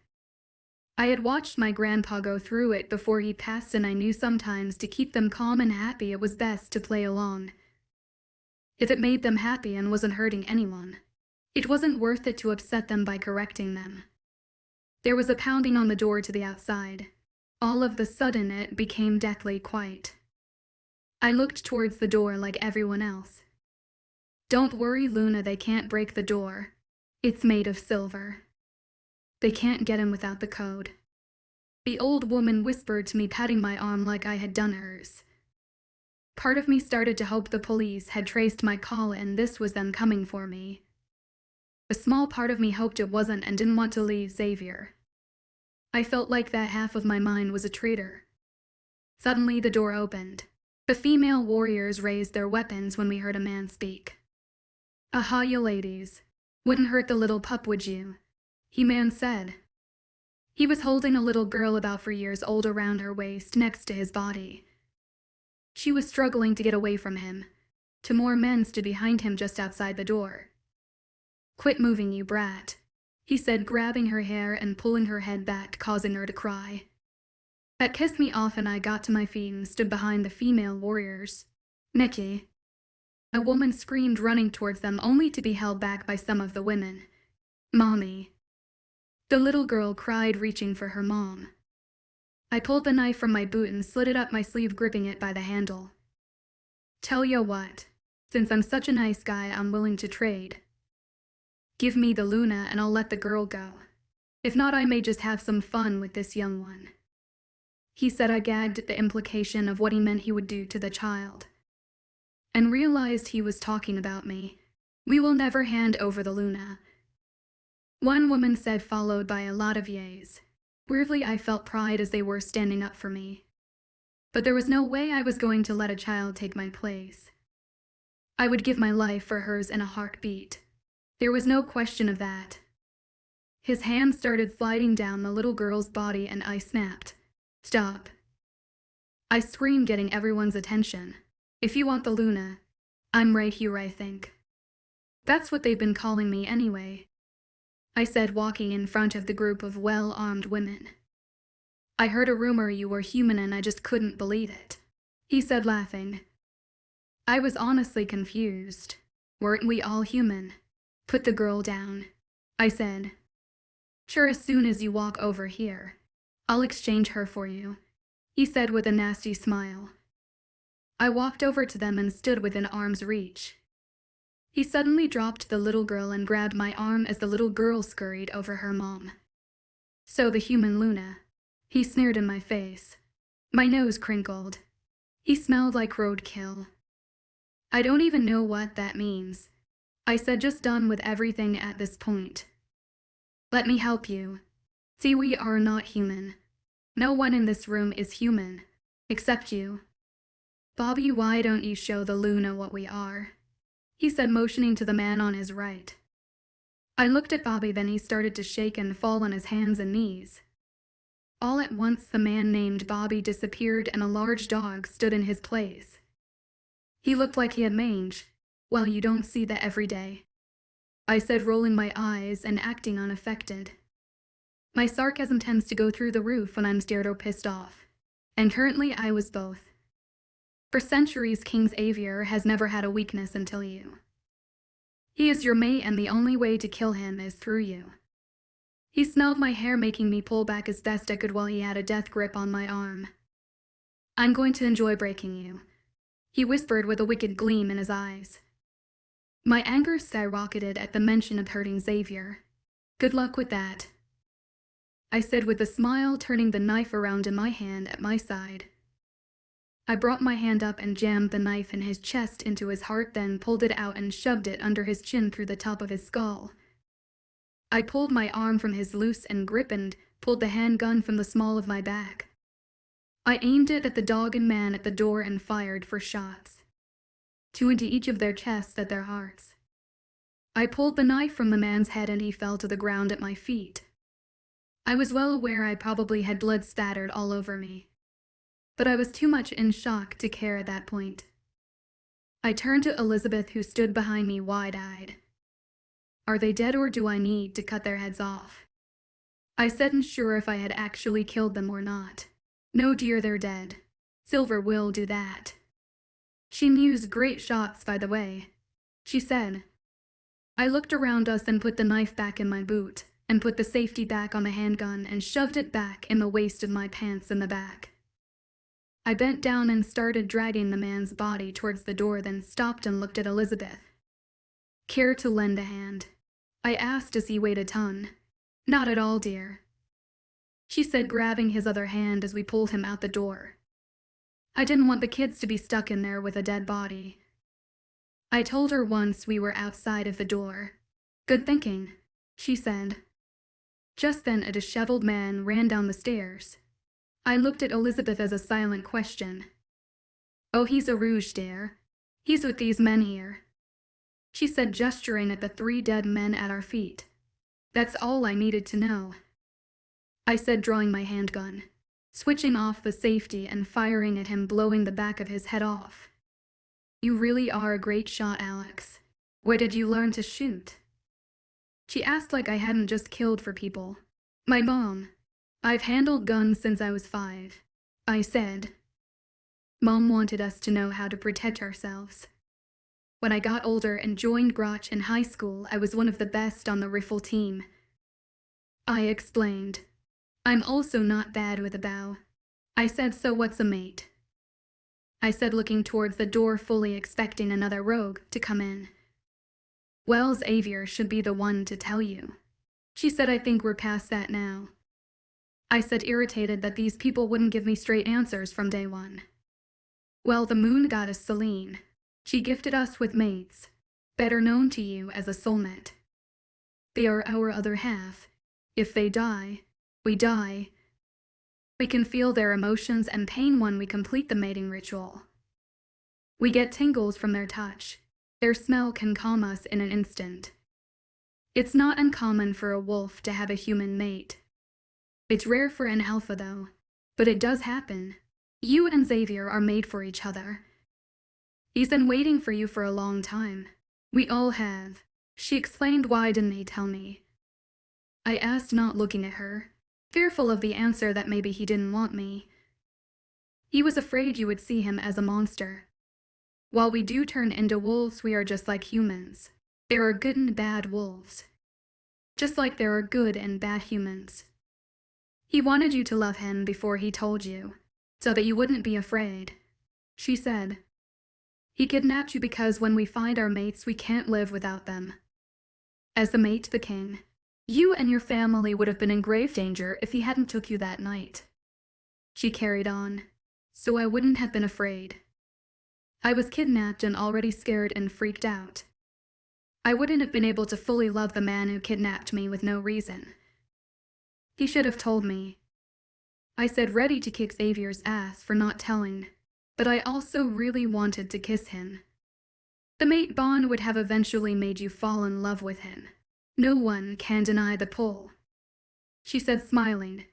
I had watched my grandpa go through it before he passed, and I knew sometimes to keep them calm and happy it was best to play along. If it made them happy and wasn't hurting anyone, it wasn't worth it to upset them by correcting them. There was a pounding on the door to the outside. All of a sudden it became deathly quiet. I looked towards the door like everyone else. Don't worry, Luna, they can't break the door. It's made of silver. They can't get in without the code. The old woman whispered to me, patting my arm like I had done hers. Part of me started to hope the police had traced my call and this was them coming for me. A small part of me hoped it wasn't and didn't want to leave Xavier. I felt like that half of my mind was a traitor. Suddenly the door opened. The female warriors raised their weapons when we heard a man speak. Aha, you ladies. Wouldn't hurt the little pup, would you? He man said. He was holding a little girl about 4 years old around her waist next to his body. She was struggling to get away from him. Two more men stood behind him just outside the door. Quit moving, you brat, he said, grabbing her hair and pulling her head back, causing her to cry. That kissed me off and I got to my feet and stood behind the female warriors. Nikki. A woman screamed, running towards them, only to be held back by some of the women. Mommy. The little girl cried, reaching for her mom. I pulled the knife from my boot and slid it up my sleeve, gripping it by the handle. Tell ya what, since I'm such a nice guy, I'm willing to trade. Give me the Luna and I'll let the girl go. If not, I may just have some fun with this young one. He said. I gagged at the implication of what he meant he would do to the child, and realized he was talking about me. We will never hand over the Luna, one woman said, followed by a lot of yays. Weirdly, I felt pride as they were standing up for me. But there was no way I was going to let a child take my place. I would give my life for hers in a heartbeat. There was no question of that. His hand started sliding down the little girl's body and I snapped. Stop. I screamed, getting everyone's attention. If you want the Luna, I'm right here, I think. That's what they've been calling me anyway, I said, walking in front of the group of well-armed women. I heard a rumor you were human and I just couldn't believe it, he said, laughing. I was honestly confused. Weren't we all human? Put the girl down, I said. Sure, as soon as you walk over here. I'll exchange her for you, he said with a nasty smile. I walked over to them and stood within arm's reach. He suddenly dropped the little girl and grabbed my arm as the little girl scurried over her mom. So the human Luna, he sneered in my face. My nose crinkled. He smelled like roadkill. I don't even know what that means, I said, just done with everything at this point. Let me help you. See, we are not human. No one in this room is human, except you. Bobby, why don't you show the Luna what we are? He said, motioning to the man on his right. I looked at Bobby, then he started to shake and fall on his hands and knees. All at once the man named Bobby disappeared and a large dog stood in his place. He looked like he had mange. Well, you don't see that every day, I said, rolling my eyes and acting unaffected. My sarcasm tends to go through the roof when I'm scared or pissed off, and currently I was both. For centuries, King Xavier has never had a weakness until you. He is your mate and the only way to kill him is through you. He smelled my hair, making me pull back as best I could while he had a death grip on my arm. I'm going to enjoy breaking you, he whispered with a wicked gleam in his eyes. My anger skyrocketed at the mention of hurting Xavier. Good luck with that, I said with a smile, turning the knife around in my hand at my side. I brought my hand up and jammed the knife in his chest into his heart, then pulled it out and shoved it under his chin through the top of his skull. I pulled my arm from his loose and grip and pulled the handgun from the small of my bag. I aimed it at the dog and man at the door and fired 4 shots. 2 into each of their chests at their hearts. I pulled the knife from the man's head and he fell to the ground at my feet. I was well aware I probably had blood spattered all over me, but I was too much in shock to care at that point. I turned to Elizabeth, who stood behind me wide-eyed. "Are they dead or do I need to cut their heads off?" I said, unsure if I had actually killed them or not. "No dear, they're dead. Silver will do that. She used great shots, by the way," she said. I looked around us and put the knife back in my boot, and put the safety back on the handgun and shoved it back in the waist of my pants in the back. I bent down and started dragging the man's body towards the door, then stopped and looked at Elizabeth. "Care to lend a hand?" I asked as he weighed a ton. "Not at all, dear," she said, grabbing his other hand as we pulled him out the door. I didn't want the kids to be stuck in there with a dead body. I told her once we were outside of the door. "Good thinking," she said. Just then a disheveled man ran down the stairs. I looked at Elizabeth as a silent question. "Oh, he's a rouge, dear. He's with these men here," she said, gesturing at the 3 dead men at our feet. "That's all I needed to know," I said, drawing my handgun, switching off the safety and firing at him, blowing the back of his head off. "You really are a great shot, Alex. Where did you learn to shoot?" she asked, like I hadn't just killed for people. "My mom. I've handled guns since I was 5, I said. Mom wanted us to know how to protect ourselves. When I got older and joined Grotch in high school, I was one of the best on the rifle team, I explained. "I'm also not bad with a bow," I said. "So what's a mate?" I said, looking towards the door, fully expecting another rogue to come in. "Well, Xavier should be the one to tell you," she said. "I think we're past that now," I said, irritated that these people wouldn't give me straight answers from day one. "Well, the moon goddess Selene. She gifted us with mates, better known to you as a soulmate. They are our other half. If they die, we die. We can feel their emotions and pain when we complete the mating ritual. We get tingles from their touch. Their smell can calm us in an instant. It's not uncommon for a wolf to have a human mate. It's rare for an alpha, though, but it does happen. You and Xavier are made for each other. He's been waiting for you for a long time. We all have," she explained. "Why didn't he tell me?" I asked, not looking at her, fearful of the answer that maybe he didn't want me. "He was afraid you would see him as a monster. While we do turn into wolves, we are just like humans. There are good and bad wolves, just like there are good and bad humans. He wanted you to love him before he told you, so that you wouldn't be afraid," she said. "He kidnapped you because when we find our mates, we can't live without them. As the mate to the king, you and your family would have been in grave danger if he hadn't took you that night," she carried on. "So I wouldn't have been afraid. I was kidnapped and already scared and freaked out. I wouldn't have been able to fully love the man who kidnapped me with no reason. He should have told me," I said, ready to kick Xavier's ass for not telling, but I also really wanted to kiss him. "The mate bond would have eventually made you fall in love with him. No one can deny the pull," she said, smiling.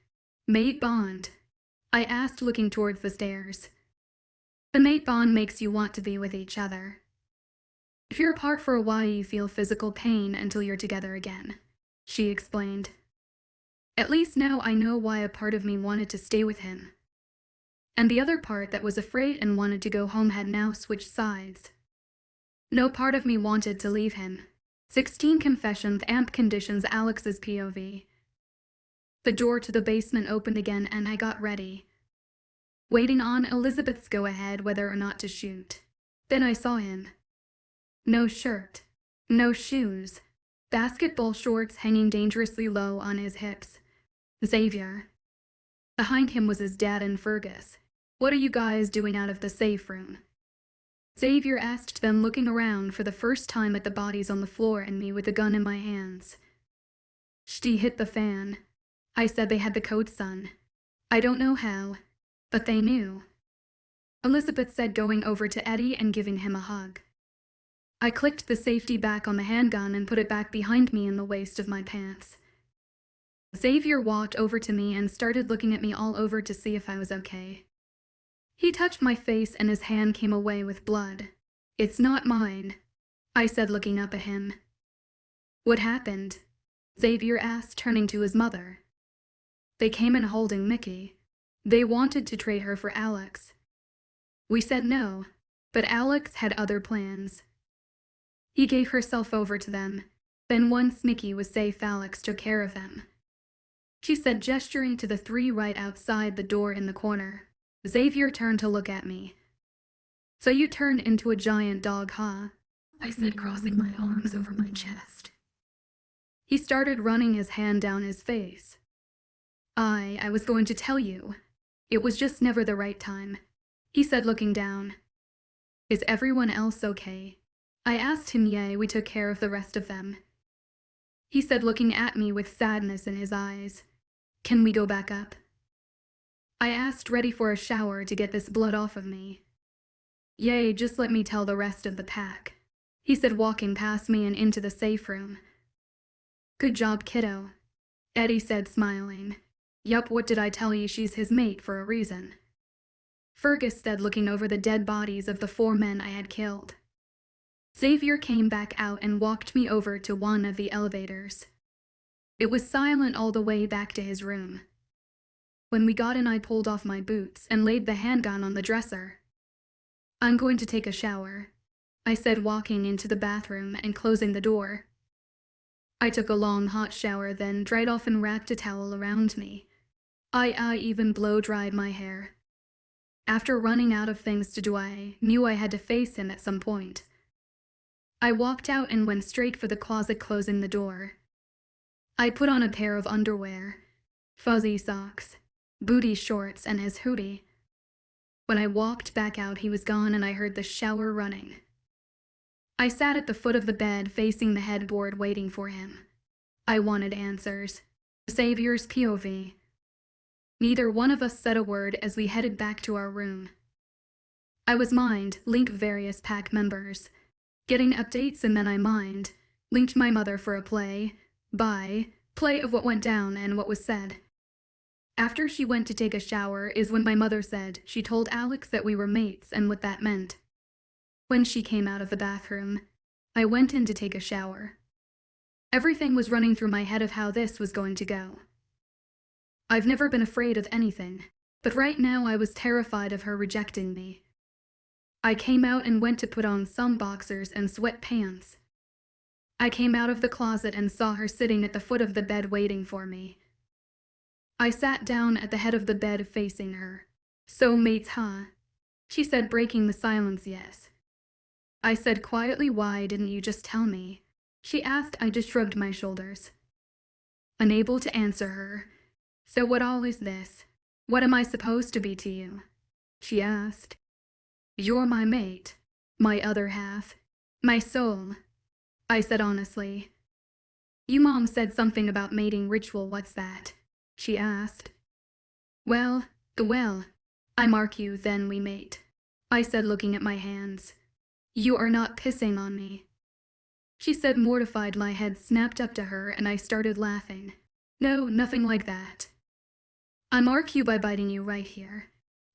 "Mate bond?" I asked, looking towards the stairs. "The mate bond makes you want to be with each other. If you're apart for a while, you feel physical pain until you're together again," she explained. "At least now I know why a part of me wanted to stay with him. And the other part that was afraid and wanted to go home had now switched sides. No part of me wanted to leave him." 16 Confessions, AMP Conditions, Alex's POV. The door to the basement opened again and I got ready, waiting on Elizabeth's go-ahead whether or not to shoot. Then I saw him. No shirt, no shoes, basketball shorts hanging dangerously low on his hips. Xavier. Behind him was his dad and Fergus. "What are you guys doing out of the safe room?" Xavier asked them, looking around for the first time at the bodies on the floor and me with the gun in my hands. "Shti hit the fan," I said they had the code, son. I don't know how, but they knew. Elizabeth said, going over to Eddie and giving him a hug. I clicked the safety back on the handgun and put it back behind me in the waist of my pants. Xavier walked over to me and started looking at me all over to see if I was okay. He touched my face and his hand came away with blood. "It's not mine," I said, looking up at him. "What happened?" Xavier asked, turning to his mother. "They came in holding Mickey. They wanted to trade her for Alex. We said no, but Alex had other plans. He gave herself over to them. Then once Mickey was safe, Alex took care of them," she said, gesturing to the three right outside the door in the corner. Xavier turned to look at me. "So you turned into a giant dog, huh?" I said, crossing my arms over my chest. He started running his hand down his face. I was going to tell you. It was just never the right time," he said, looking down. "Is everyone else okay?" I asked him. "Yeah, we took care of the rest of them," he said, looking at me with sadness in his eyes. "Can we go back up?" I asked, ready for a shower to get this blood off of me. "Yay, just let me tell the rest of the pack," he said, walking past me and into the safe room. "Good job, kiddo," Eddie said, smiling. "Yup, what did I tell you? She's his mate for a reason," Fergus said, looking over the dead bodies of the 4 men I had killed. Xavier came back out and walked me over to one of the elevators. It was silent all the way back to his room. When we got in, I pulled off my boots and laid the handgun on the dresser. "I'm going to take a shower," I said, walking into the bathroom and closing the door. I took a long hot shower, then dried off and wrapped a towel around me. I even blow-dried my hair. After running out of things to do, I knew I had to face him at some point. I walked out and went straight for the closet, closing the door. I put on a pair of underwear, fuzzy socks, booty shorts, and his hoodie. When I walked back out, he was gone and I heard the shower running. I sat at the foot of the bed, facing the headboard, waiting for him. I wanted answers. Xavier's POV. Neither one of us said a word as we headed back to our room. I was linked various pack members, getting updates, and then I linked my mother for a play of what went down and what was said. After she went to take a shower is when my mother said she told Alex that we were mates and what that meant. When she came out of the bathroom, I went in to take a shower. Everything was running through my head of how this was going to go. I've never been afraid of anything, but right now I was terrified of her rejecting me. I came out and went to put on some boxers and sweatpants. I came out of the closet and saw her sitting at the foot of the bed waiting for me. I sat down at the head of the bed facing her. "So mates, huh?" she said, breaking the silence. "Yes." I said quietly. "Why didn't you just tell me?" she asked. I just shrugged my shoulders, unable to answer her. "So what all is this? What am I supposed to be to you?" she asked. "You're my mate, my other half, my soul," I said honestly. "You mom said something about mating ritual. What's that?" she asked. Well, I mark you, then we mate," I said, looking at my hands. "You are not pissing on me," she said, mortified. My head snapped up to her and I started laughing. "No, nothing like that. I mark you by biting you right here,"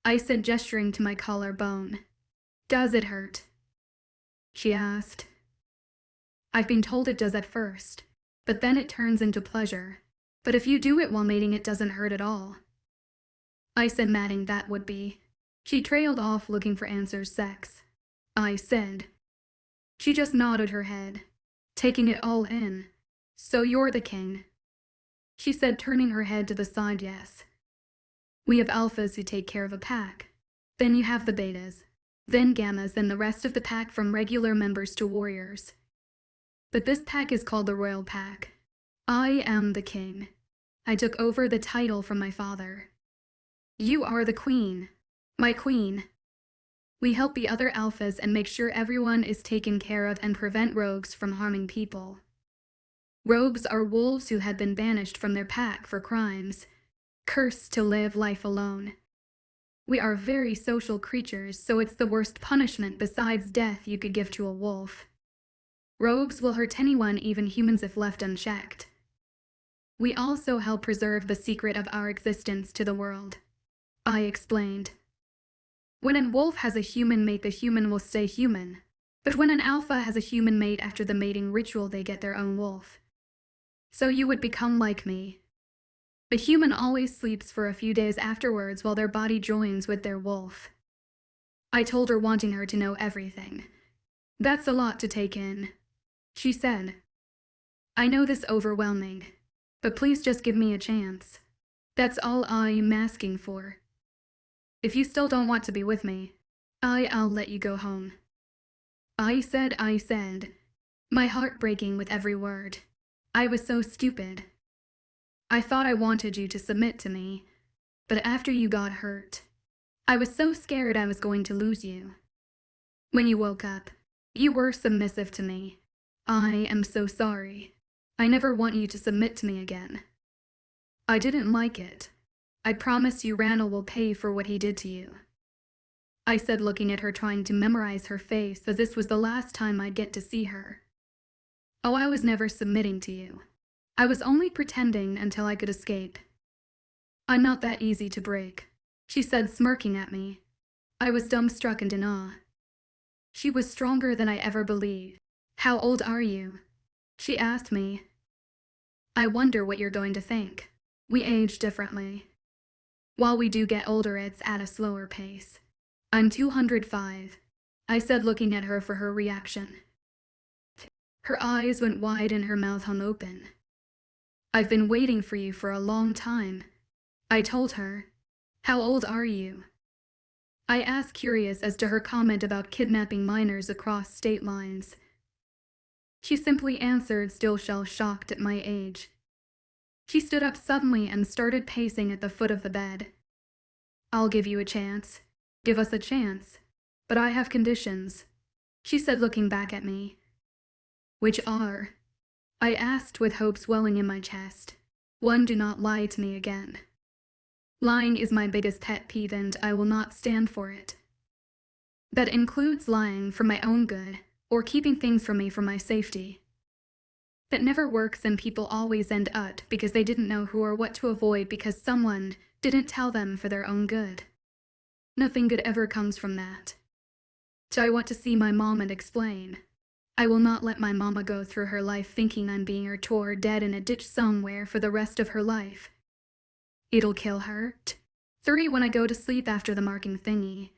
I said, gesturing to my collarbone. "Does it hurt?" she asked. "I've been told it does at first, but then it turns into pleasure. But if you do it while mating, it doesn't hurt at all," I said, maddening that would be. She trailed off, looking for answers. "Sex," I said. She just nodded her head, taking it all in. "So you're the king," she said, turning her head to the side. "Yes. We have alphas who take care of a pack. Then you have the betas, then gammas, then the rest of the pack, from regular members to warriors. But this pack is called the Royal Pack. I am the king. I took over the title from my father. You are the queen, my queen. We help the other alphas and make sure everyone is taken care of and prevent rogues from harming people. Rogues are wolves who had been banished from their pack for crimes, cursed to live life alone. We are very social creatures, so it's the worst punishment besides death you could give to a wolf. Rogues will hurt anyone, even humans, if left unchecked. We also help preserve the secret of our existence to the world, I explained. When a wolf has a human mate, the human will stay human. But when an alpha has a human mate, after the mating ritual, they get their own wolf. So you would become like me. The human always sleeps for a few days afterwards while their body joins with their wolf. I told her, wanting her to know everything. That's a lot to take in, she said. I know this is overwhelming, but please just give me a chance. That's all I'm asking for. If you still don't want to be with me, I'll let you go home. I said, my heart breaking with every word. I was so stupid. I thought I wanted you to submit to me, but after you got hurt, I was so scared I was going to lose you. When you woke up, you were submissive to me. I am so sorry. I never want you to submit to me again. I didn't like it. I promise you Randall will pay for what he did to you. I said, looking at her, trying to memorize her face, as this was the last time I'd get to see her. Oh, I was never submitting to you. I was only pretending until I could escape. I'm not that easy to break, she said, smirking at me. I was dumbstruck and in awe. She was stronger than I ever believed. How old are you? She asked me. I wonder what you're going to think. We age differently. While we do get older, it's at a slower pace. I'm 205, I said, looking at her for her reaction. Her eyes went wide and her mouth hung open. I've been waiting for you for a long time, I told her. How old are you? I asked, curious as to her comment about kidnapping minors across state lines. She simply answered, still shell-shocked at my age. She stood up suddenly and started pacing at the foot of the bed. I'll give you a chance. Give us a chance. But I have conditions, she said, looking back at me. Which are? I asked, with hope swelling in my chest. One, do not lie to me again. Lying is my biggest pet peeve and I will not stand for it. That includes lying for my own good or keeping things from me for my safety. That never works and people always end up because they didn't know who or what to avoid because someone didn't tell them for their own good. Nothing good ever comes from that. So I want to see my mom and explain. I will not let my mama go through her life thinking I'm being her tour dead in a ditch somewhere for the rest of her life. It'll kill her. 3, when I go to sleep after the marking thingy.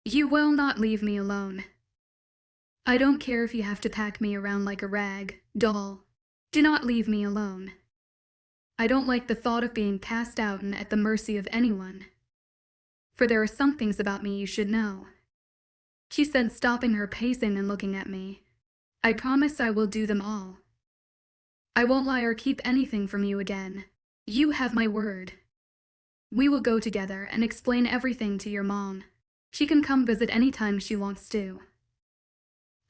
You will not leave me alone. I don't care if you have to pack me around like a rag doll. Do not leave me alone. I don't like the thought of being passed out and at the mercy of anyone. For there are some things about me you should know, she said, stopping her pacing and looking at me. I promise I will do them all. I won't lie or keep anything from you again. You have my word. We will go together and explain everything to your mom. She can come visit anytime she wants to.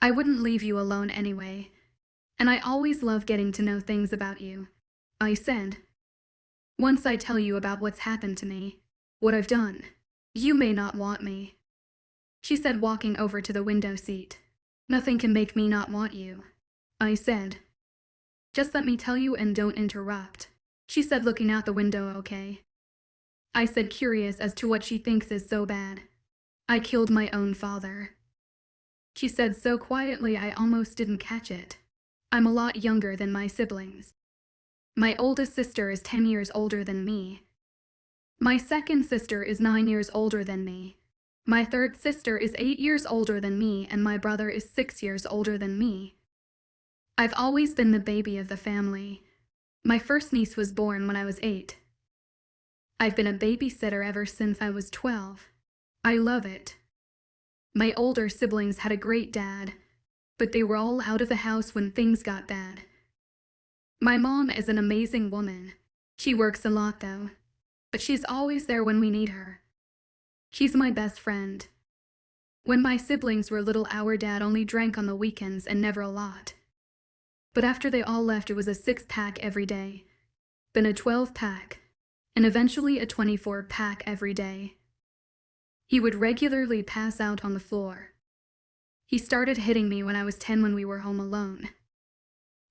I wouldn't leave you alone anyway, and I always love getting to know things about you, I said. Once I tell you about what's happened to me, what I've done, you may not want me, she said, walking over to the window seat. Nothing can make me not want you, I said. Just let me tell you and don't interrupt, she said, looking out the window. Okay, I said, curious as to what she thinks is so bad. I killed my own father, she said so quietly I almost didn't catch it. I'm a lot younger than my siblings. My oldest sister is 10 years older than me. My second sister is 9 years older than me. My third sister is 8 years older than me, and my brother is 6 years older than me. I've always been the baby of the family. My first niece was born when I was 8. I've been a babysitter ever since I was 12. I love it. My older siblings had a great dad, but they were all out of the house when things got bad. My mom is an amazing woman. She works a lot though, but she's always there when we need her. She's my best friend. When my siblings were little, our dad only drank on the weekends and never a lot. But after they all left, it was a 6-pack every day, then a 12-pack, and eventually a 24-pack every day. He would regularly pass out on the floor. He started hitting me when I was 10 when we were home alone.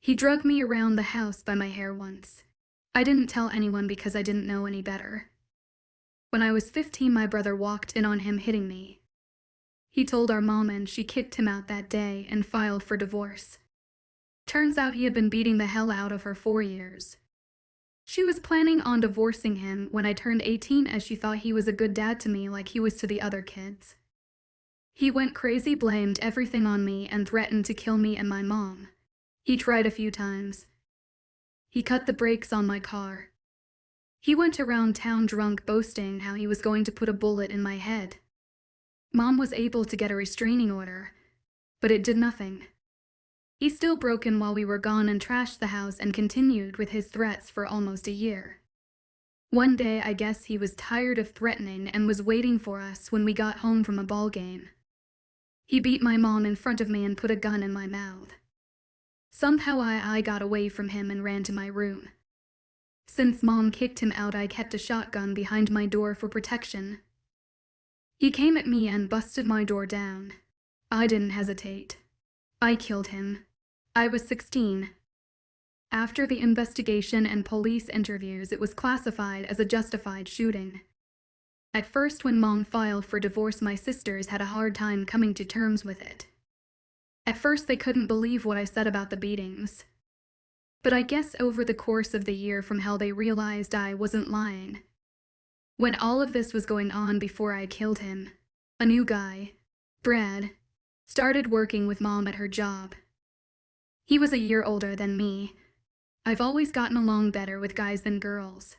He dragged me around the house by my hair once. I didn't tell anyone because I didn't know any better. When I was 15, my brother walked in on him hitting me. He told our mom and she kicked him out that day and filed for divorce. Turns out he had been beating the hell out of her 4 years. She was planning on divorcing him when I turned 18 as she thought he was a good dad to me like he was to the other kids. He went crazy, blamed everything on me, and threatened to kill me and my mom. He tried a few times. He cut the brakes on my car. He went around town drunk, boasting how he was going to put a bullet in my head. Mom was able to get a restraining order, but it did nothing. He still broke in while we were gone and trashed the house and continued with his threats for almost a year. One day, I guess he was tired of threatening and was waiting for us when we got home from a ball game. He beat my mom in front of me and put a gun in my mouth. Somehow I got away from him and ran to my room. Since Mom kicked him out, I kept a shotgun behind my door for protection. He came at me and busted my door down. I didn't hesitate. I killed him. I was 16. After the investigation and police interviews, it was classified as a justified shooting. At first, when Mom filed for divorce, my sisters had a hard time coming to terms with it. At first, they couldn't believe what I said about the beatings. But I guess over the course of the year from hell, they realized I wasn't lying. When all of this was going on before I killed him, a new guy, Brad, started working with Mom at her job. He was a year older than me. I've always gotten along better with guys than girls.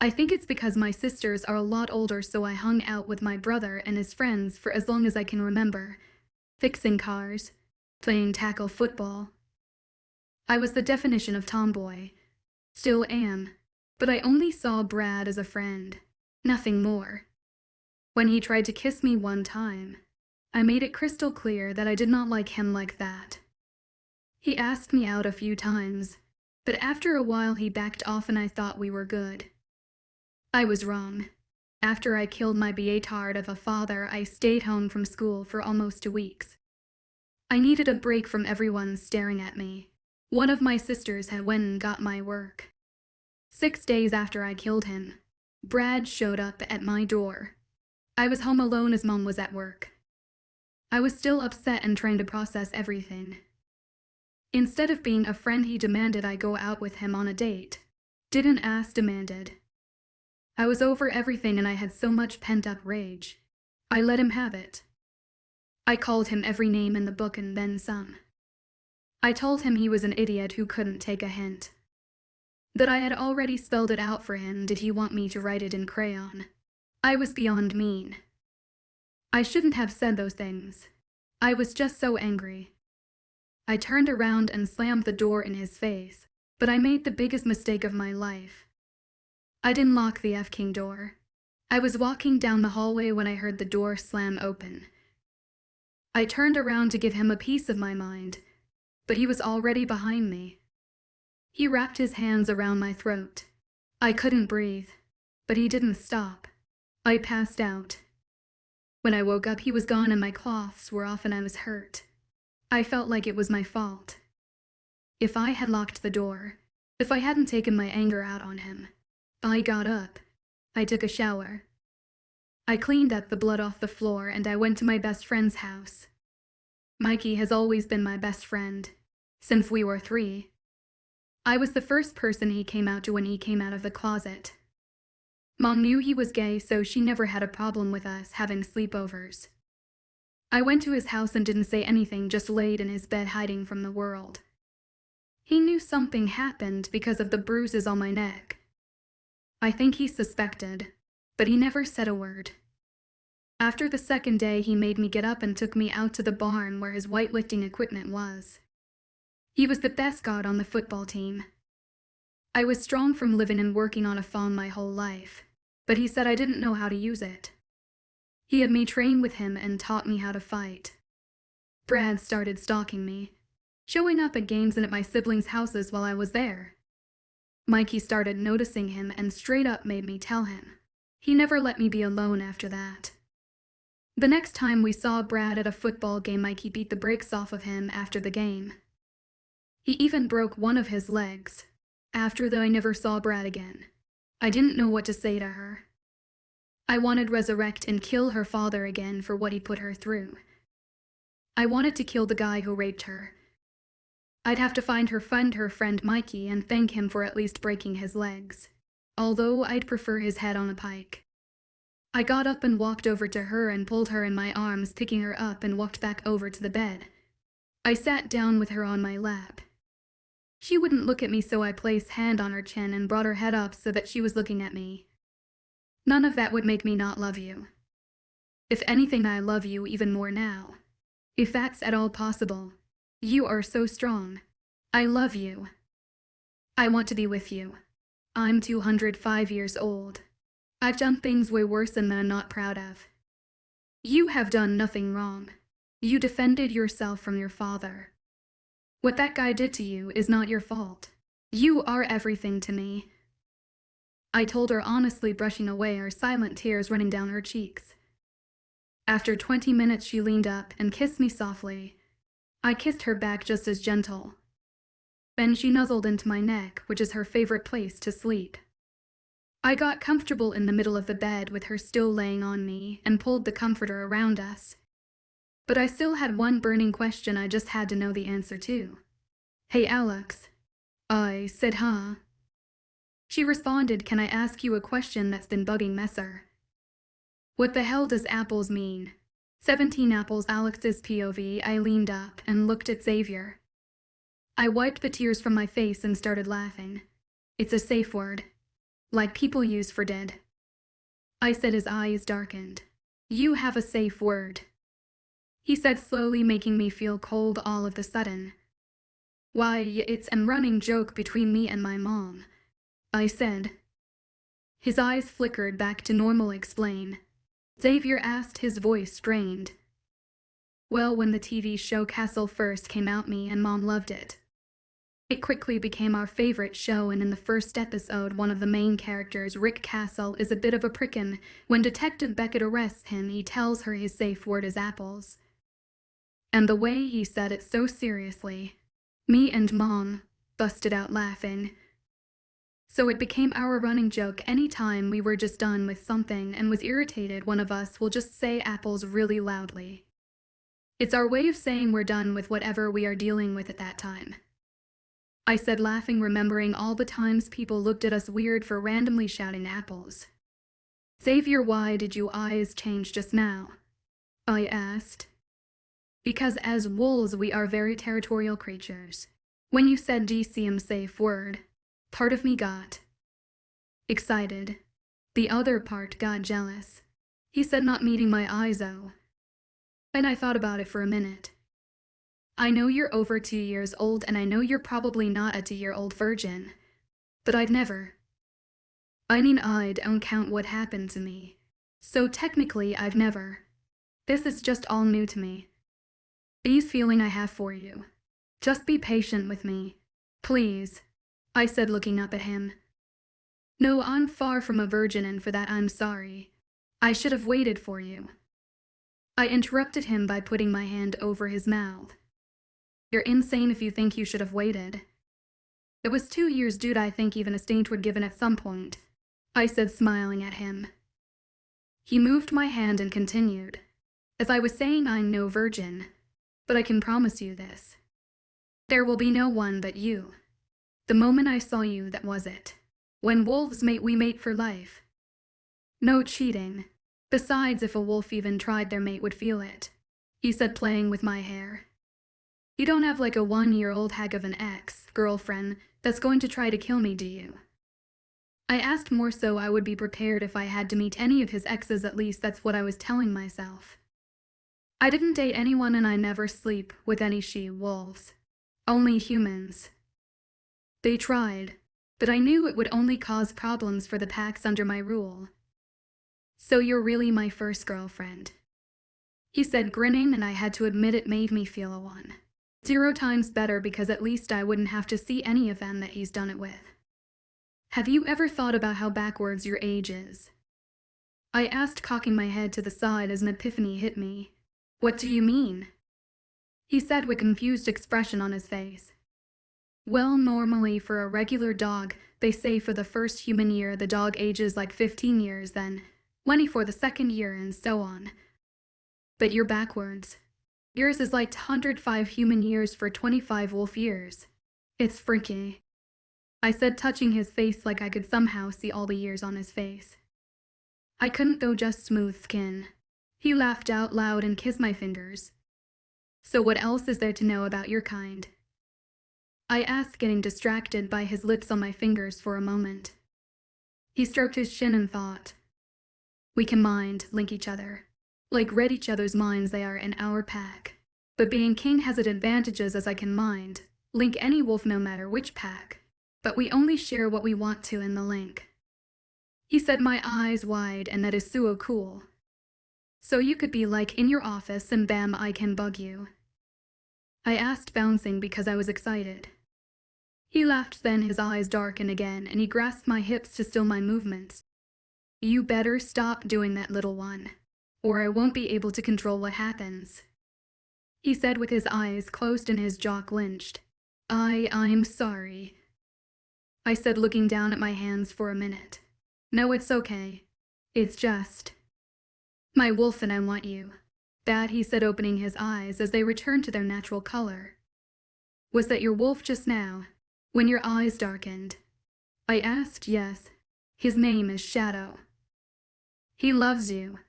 I think it's because my sisters are a lot older, so I hung out with my brother and his friends for as long as I can remember, fixing cars, playing tackle football. I was the definition of tomboy. Still am, but I only saw Brad as a friend, nothing more. When he tried to kiss me one time, I made it crystal clear that I did not like him like that. He asked me out a few times, but after a while he backed off and I thought we were good. I was wrong. After I killed my beatard of a father, I stayed home from school for almost 2 weeks. I needed a break from everyone staring at me. One of my sisters had went and got my work. 6 days after I killed him, Brad showed up at my door. I was home alone as Mom was at work. I was still upset and trying to process everything. Instead of being a friend, he demanded I go out with him on a date. Didn't ask, demanded. I was over everything and I had so much pent-up rage. I let him have it. I called him every name in the book and then some. I told him he was an idiot who couldn't take a hint. That I had already spelled it out for him. Did he want me to write it in crayon? I was beyond mean. I shouldn't have said those things. I was just so angry. I turned around and slammed the door in his face, but I made the biggest mistake of my life. I didn't lock the F-king door. I was walking down the hallway when I heard the door slam open. I turned around to give him a piece of my mind, but he was already behind me. He wrapped his hands around my throat. I couldn't breathe, but he didn't stop. I passed out. When I woke up, he was gone and my cloths were off and I was hurt. I felt like it was my fault. If I had locked the door, if I hadn't taken my anger out on him, I got up. I took a shower. I cleaned up the blood off the floor and I went to my best friend's house. Mikey has always been my best friend, since we were 3. I was the first person he came out to when he came out of the closet. Mom knew he was gay, so she never had a problem with us having sleepovers. I went to his house and didn't say anything, just laid in his bed hiding from the world. He knew something happened because of the bruises on my neck. I think he suspected, but he never said a word. After the second day, he made me get up and took me out to the barn where his weightlifting equipment was. He was the best guard on the football team. I was strong from living and working on a farm my whole life, but he said I didn't know how to use it. He had me train with him and taught me how to fight. Brad started stalking me. showing up at games and at my siblings' houses while I was there. Mikey started noticing him and straight up made me tell him. He never let me be alone after that. The next time we saw Brad at a football game, Mikey beat the brakes off of him after the game. He even broke one of his legs. After that, I never saw Brad again. I didn't know what to say to her. I wanted to resurrect and kill her father again for what he put her through. I wanted to kill the guy who raped her. I'd have to find her friend Mikey, and thank him for at least breaking his legs. Although I'd prefer his head on a pike. I got up and walked over to her and pulled her in my arms, picking her up and walked back over to the bed. I sat down with her on my lap. She wouldn't look at me, so I placed hand on her chin and brought her head up so that she was looking at me. None of that would make me not love you. If anything, I love you even more now. If that's at all possible. You are so strong. I love you. I want to be with you. I'm 205 years old. I've done things way worse than that I'm not proud of. You have done nothing wrong. You defended yourself from your father. What that guy did to you is not your fault. You are everything to me. I told her honestly, brushing away her silent tears running down her cheeks. After 20 minutes, she leaned up and kissed me softly. I kissed her back just as gentle. Then she nuzzled into my neck, which is her favorite place to sleep. I got comfortable in the middle of the bed with her still laying on me and pulled the comforter around us. But I still had one burning question I just had to know the answer to. Hey, Alex. I said, huh? She responded, can I ask you a question that's been bugging Messer? What the hell does apples mean? 17 apples, Alex's POV. I leaned up and looked at Xavier. I wiped the tears from my face and started laughing. It's a safe word. Like people use for dead. I said, his eyes darkened. You have a safe word. He said slowly, making me feel cold all of a sudden. Why, it's a running joke between me and my mom. I said. His eyes flickered back to normal. Explain. Xavier asked, his voice strained. Well, when the TV show Castle first came out, me and Mom loved it. It quickly became our favorite show, and in the first episode, one of the main characters, Rick Castle, is a bit of a prickin'. When Detective Beckett arrests him, he tells her his safe word is apples. And the way he said it so seriously, me and Mom busted out laughing. So it became our running joke. Anytime we were just done with something and was irritated, one of us will just say apples really loudly. It's our way of saying we're done with whatever we are dealing with at that time. I said, laughing, remembering all the times people looked at us weird for randomly shouting apples. Xavier, why did your eyes change just now? I asked. Because as wolves, we are very territorial creatures. When you said DCM safe word, part of me got excited. The other part got jealous. He said, not meeting my eyes, oh. And I thought about it for a minute. I know you're over 2 years old, and I know you're probably not a 2-year-old virgin. But I'd never. I mean, I don't count what happened to me. So technically, I've never. This is just all new to me. These feeling I have for you. Just be patient with me. Please. I said, looking up at him. No, I'm far from a virgin, and for that I'm sorry. I should have waited for you. I interrupted him by putting my hand over his mouth. You're insane if you think you should have waited. It was 2 years, dude. I think even a saint would give in at some point. I said, smiling at him. He moved my hand and continued. As I was saying, I'm no virgin. But I can promise you this. There will be no one but you. The moment I saw you, that was it. When wolves mate, we mate for life. No cheating. Besides, if a wolf even tried, their mate would feel it. He said, playing with my hair. You don't have like a 1-year-old hag of an ex-girlfriend that's going to try to kill me, do you? I asked more so I would be prepared if I had to meet any of his exes. At least that's what I was telling myself. I didn't date anyone, and I never sleep with any she-wolves. Only humans. They tried, but I knew it would only cause problems for the packs under my rule. So you're really my first girlfriend. He said, grinning, and I had to admit it made me feel a one. 0 times better because at least I wouldn't have to see any of them that he's done it with. Have you ever thought about how backwards your age is? I asked, cocking my head to the side as an epiphany hit me. What do you mean? He said with a confused expression on his face. Well, normally for a regular dog, they say for the first human year the dog ages like 15 years, then 20 for the second year, and so on. But you're backwards. Yours is like 105 human years for 25 wolf years. It's freaky, I said, touching his face like I could somehow see all the years on his face. I couldn't, though, just smooth skin. He laughed out loud and kissed my fingers. So what else is there to know about your kind? I asked, getting distracted by his lips on my fingers for a moment. He stroked his chin and thought. We can link each other. Like read each other's minds, they are in our pack. But being king has its advantages, as I can link any wolf no matter which pack. But we only share what we want to in the link. He said, my eyes wide, and that is so cool. So you could be like in your office and bam, I can bug you. I asked, bouncing because I was excited. He laughed, then his eyes darkened again, and he grasped my hips to still my movements. You better stop doing that, little one, or I won't be able to control what happens. He said with his eyes closed and his jaw clenched. I'm sorry. I said, looking down at my hands for a minute. No, it's okay. It's just my wolf and I want you. That, he said, opening his eyes as they returned to their natural color. Was that your wolf just now, when your eyes darkened? I asked. Yes. His name is Shadow. He loves you,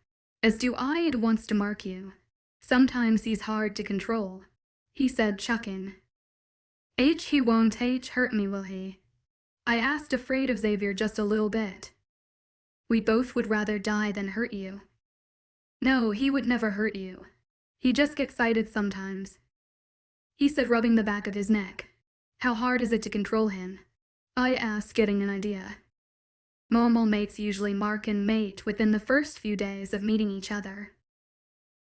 as do I, and wants to mark you. Sometimes he's hard to control, he said, chuckling. He won't hurt me, will he? I asked, afraid of Xavier just a little bit. We both would rather die than hurt you. No, he would never hurt you. He just gets excited sometimes, he said, rubbing the back of his neck. How hard is it to control him? I asked, getting an idea. Normal mates usually mark and mate within the first few days of meeting each other.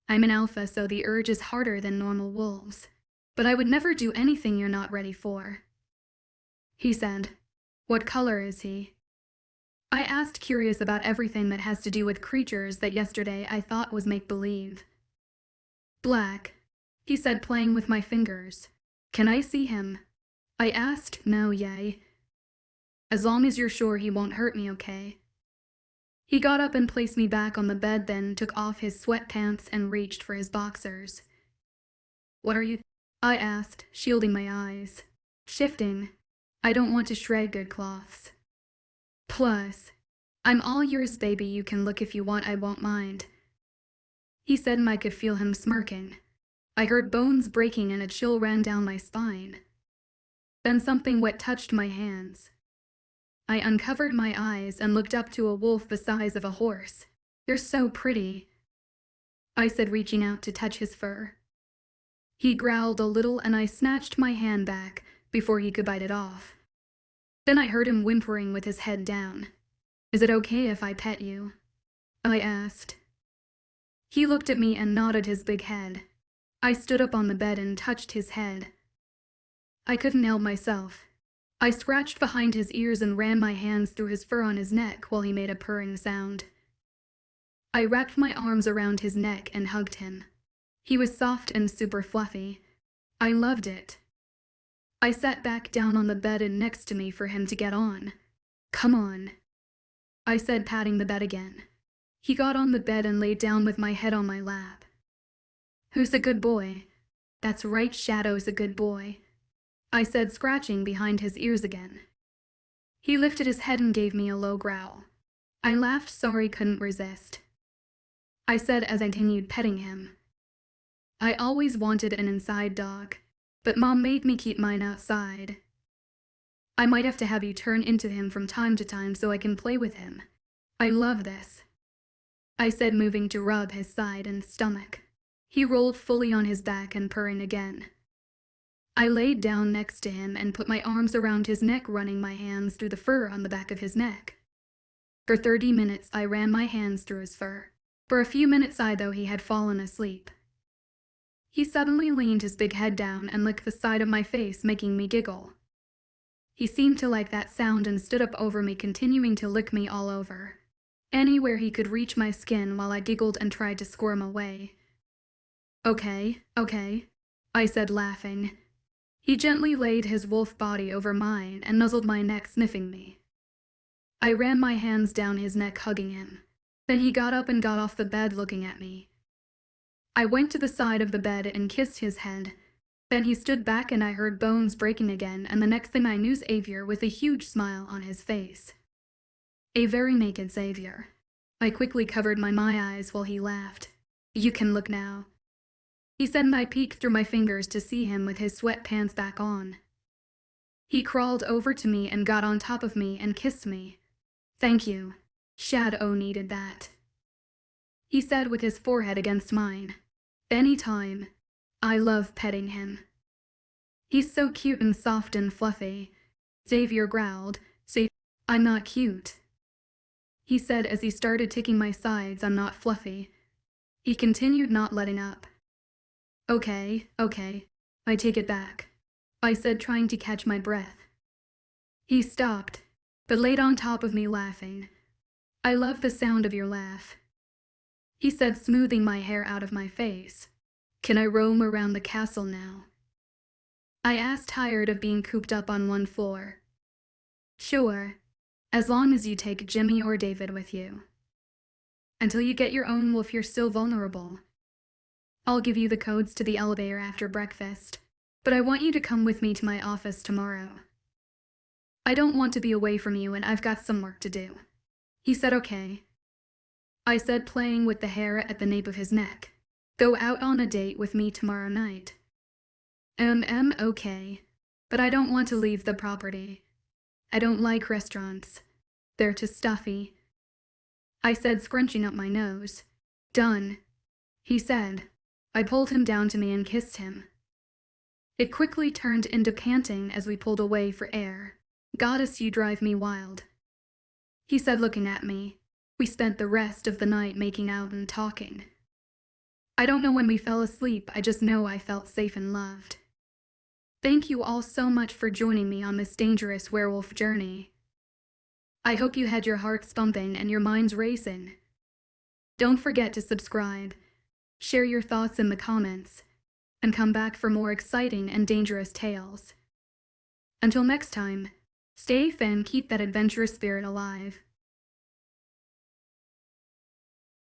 I'm an alpha, so the urge is harder than normal wolves. But I would never do anything you're not ready for, he said. What color is he? I asked, curious about everything that has to do with creatures that yesterday I thought was make-believe. Black, he said, playing with my fingers. Can I see him? I asked. No, yay. As long as you're sure he won't hurt me, okay? He got up and placed me back on the bed, then took off his sweatpants and reached for his boxers. What are you? I asked, shielding my eyes. Shifting. I don't want to shred good cloths. Plus, I'm all yours, baby. You can look if you want, I won't mind. He said, and I could feel him smirking. I heard bones breaking and a chill ran down my spine. Then something wet touched my hands. I uncovered my eyes and looked up to a wolf the size of a horse. You're so pretty, I said, reaching out to touch his fur. He growled a little and I snatched my hand back before he could bite it off. Then I heard him whimpering with his head down. Is it okay if I pet you? I asked. He looked at me and nodded his big head. I stood up on the bed and touched his head. I couldn't help myself. I scratched behind his ears and ran my hands through his fur on his neck while he made a purring sound. I wrapped my arms around his neck and hugged him. He was soft and super fluffy. I loved it. I sat back down on the bed and next to me for him to get on. Come on, I said, patting the bed again. He got on the bed and laid down with my head on my lap. Who's a good boy? That's right, Shadow's a good boy, I said, scratching behind his ears again. He lifted his head and gave me a low growl. I laughed, sorry, couldn't resist, I said as I continued petting him. I always wanted an inside dog, but Mom made me keep mine outside. I might have to have you turn into him from time to time so I can play with him. I love this, I said, moving to rub his side and stomach. He rolled fully on his back and purring again. I laid down next to him and put my arms around his neck, running my hands through the fur on the back of his neck. For 30 minutes I ran my hands through his fur. For a few minutes though he had fallen asleep. He suddenly leaned his big head down and licked the side of my face, making me giggle. He seemed to like that sound and stood up over me, continuing to lick me all over, anywhere he could reach my skin, while I giggled and tried to squirm away. Okay, I said, laughing. He gently laid his wolf body over mine and nuzzled my neck, sniffing me. I ran my hands down his neck, hugging him. Then he got up and got off the bed, looking at me. I went to the side of the bed and kissed his head. Then he stood back and I heard bones breaking again, and the next thing I knew, Xavier with a huge smile on his face. A very naked Xavier. I quickly covered my eyes while he laughed. You can look now, he said, and I peeked through my fingers to see him with his sweatpants back on. He crawled over to me and got on top of me and kissed me. Thank you. Shadow needed that, he said with his forehead against mine. Anytime. I love petting him. He's so cute and soft and fluffy. Xavier growled. Say, I'm not cute, he said as he started ticking my sides. I'm not fluffy, he continued, not letting up. Okay, I take it back, I said, trying to catch my breath. He stopped, but laid on top of me, laughing. I love the sound of your laugh, he said, smoothing my hair out of my face. Can I roam around the castle now? I asked, tired of being cooped up on one floor. Sure, as long as you take Jimmy or David with you. Until you get your own wolf, you're still vulnerable. I'll give you the codes to the elevator after breakfast, but I want you to come with me to my office tomorrow. I don't want to be away from you, and I've got some work to do. He said okay, I said, playing with the hair at the nape of his neck. Go out on a date with me tomorrow night. Okay, but I don't want to leave the property. I don't like restaurants. They're too stuffy, I said, scrunching up my nose. Done, he said. I pulled him down to me and kissed him. It quickly turned into panting as we pulled away for air. Goddess, you drive me wild, he said, looking at me. We spent the rest of the night making out and talking. I don't know when we fell asleep, I just know I felt safe and loved. Thank you all so much for joining me on this dangerous werewolf journey. I hope you had your hearts pumping and your minds racing. Don't forget to subscribe, share your thoughts in the comments, and come back for more exciting and dangerous tales. Until next time, stay safe and keep that adventurous spirit alive.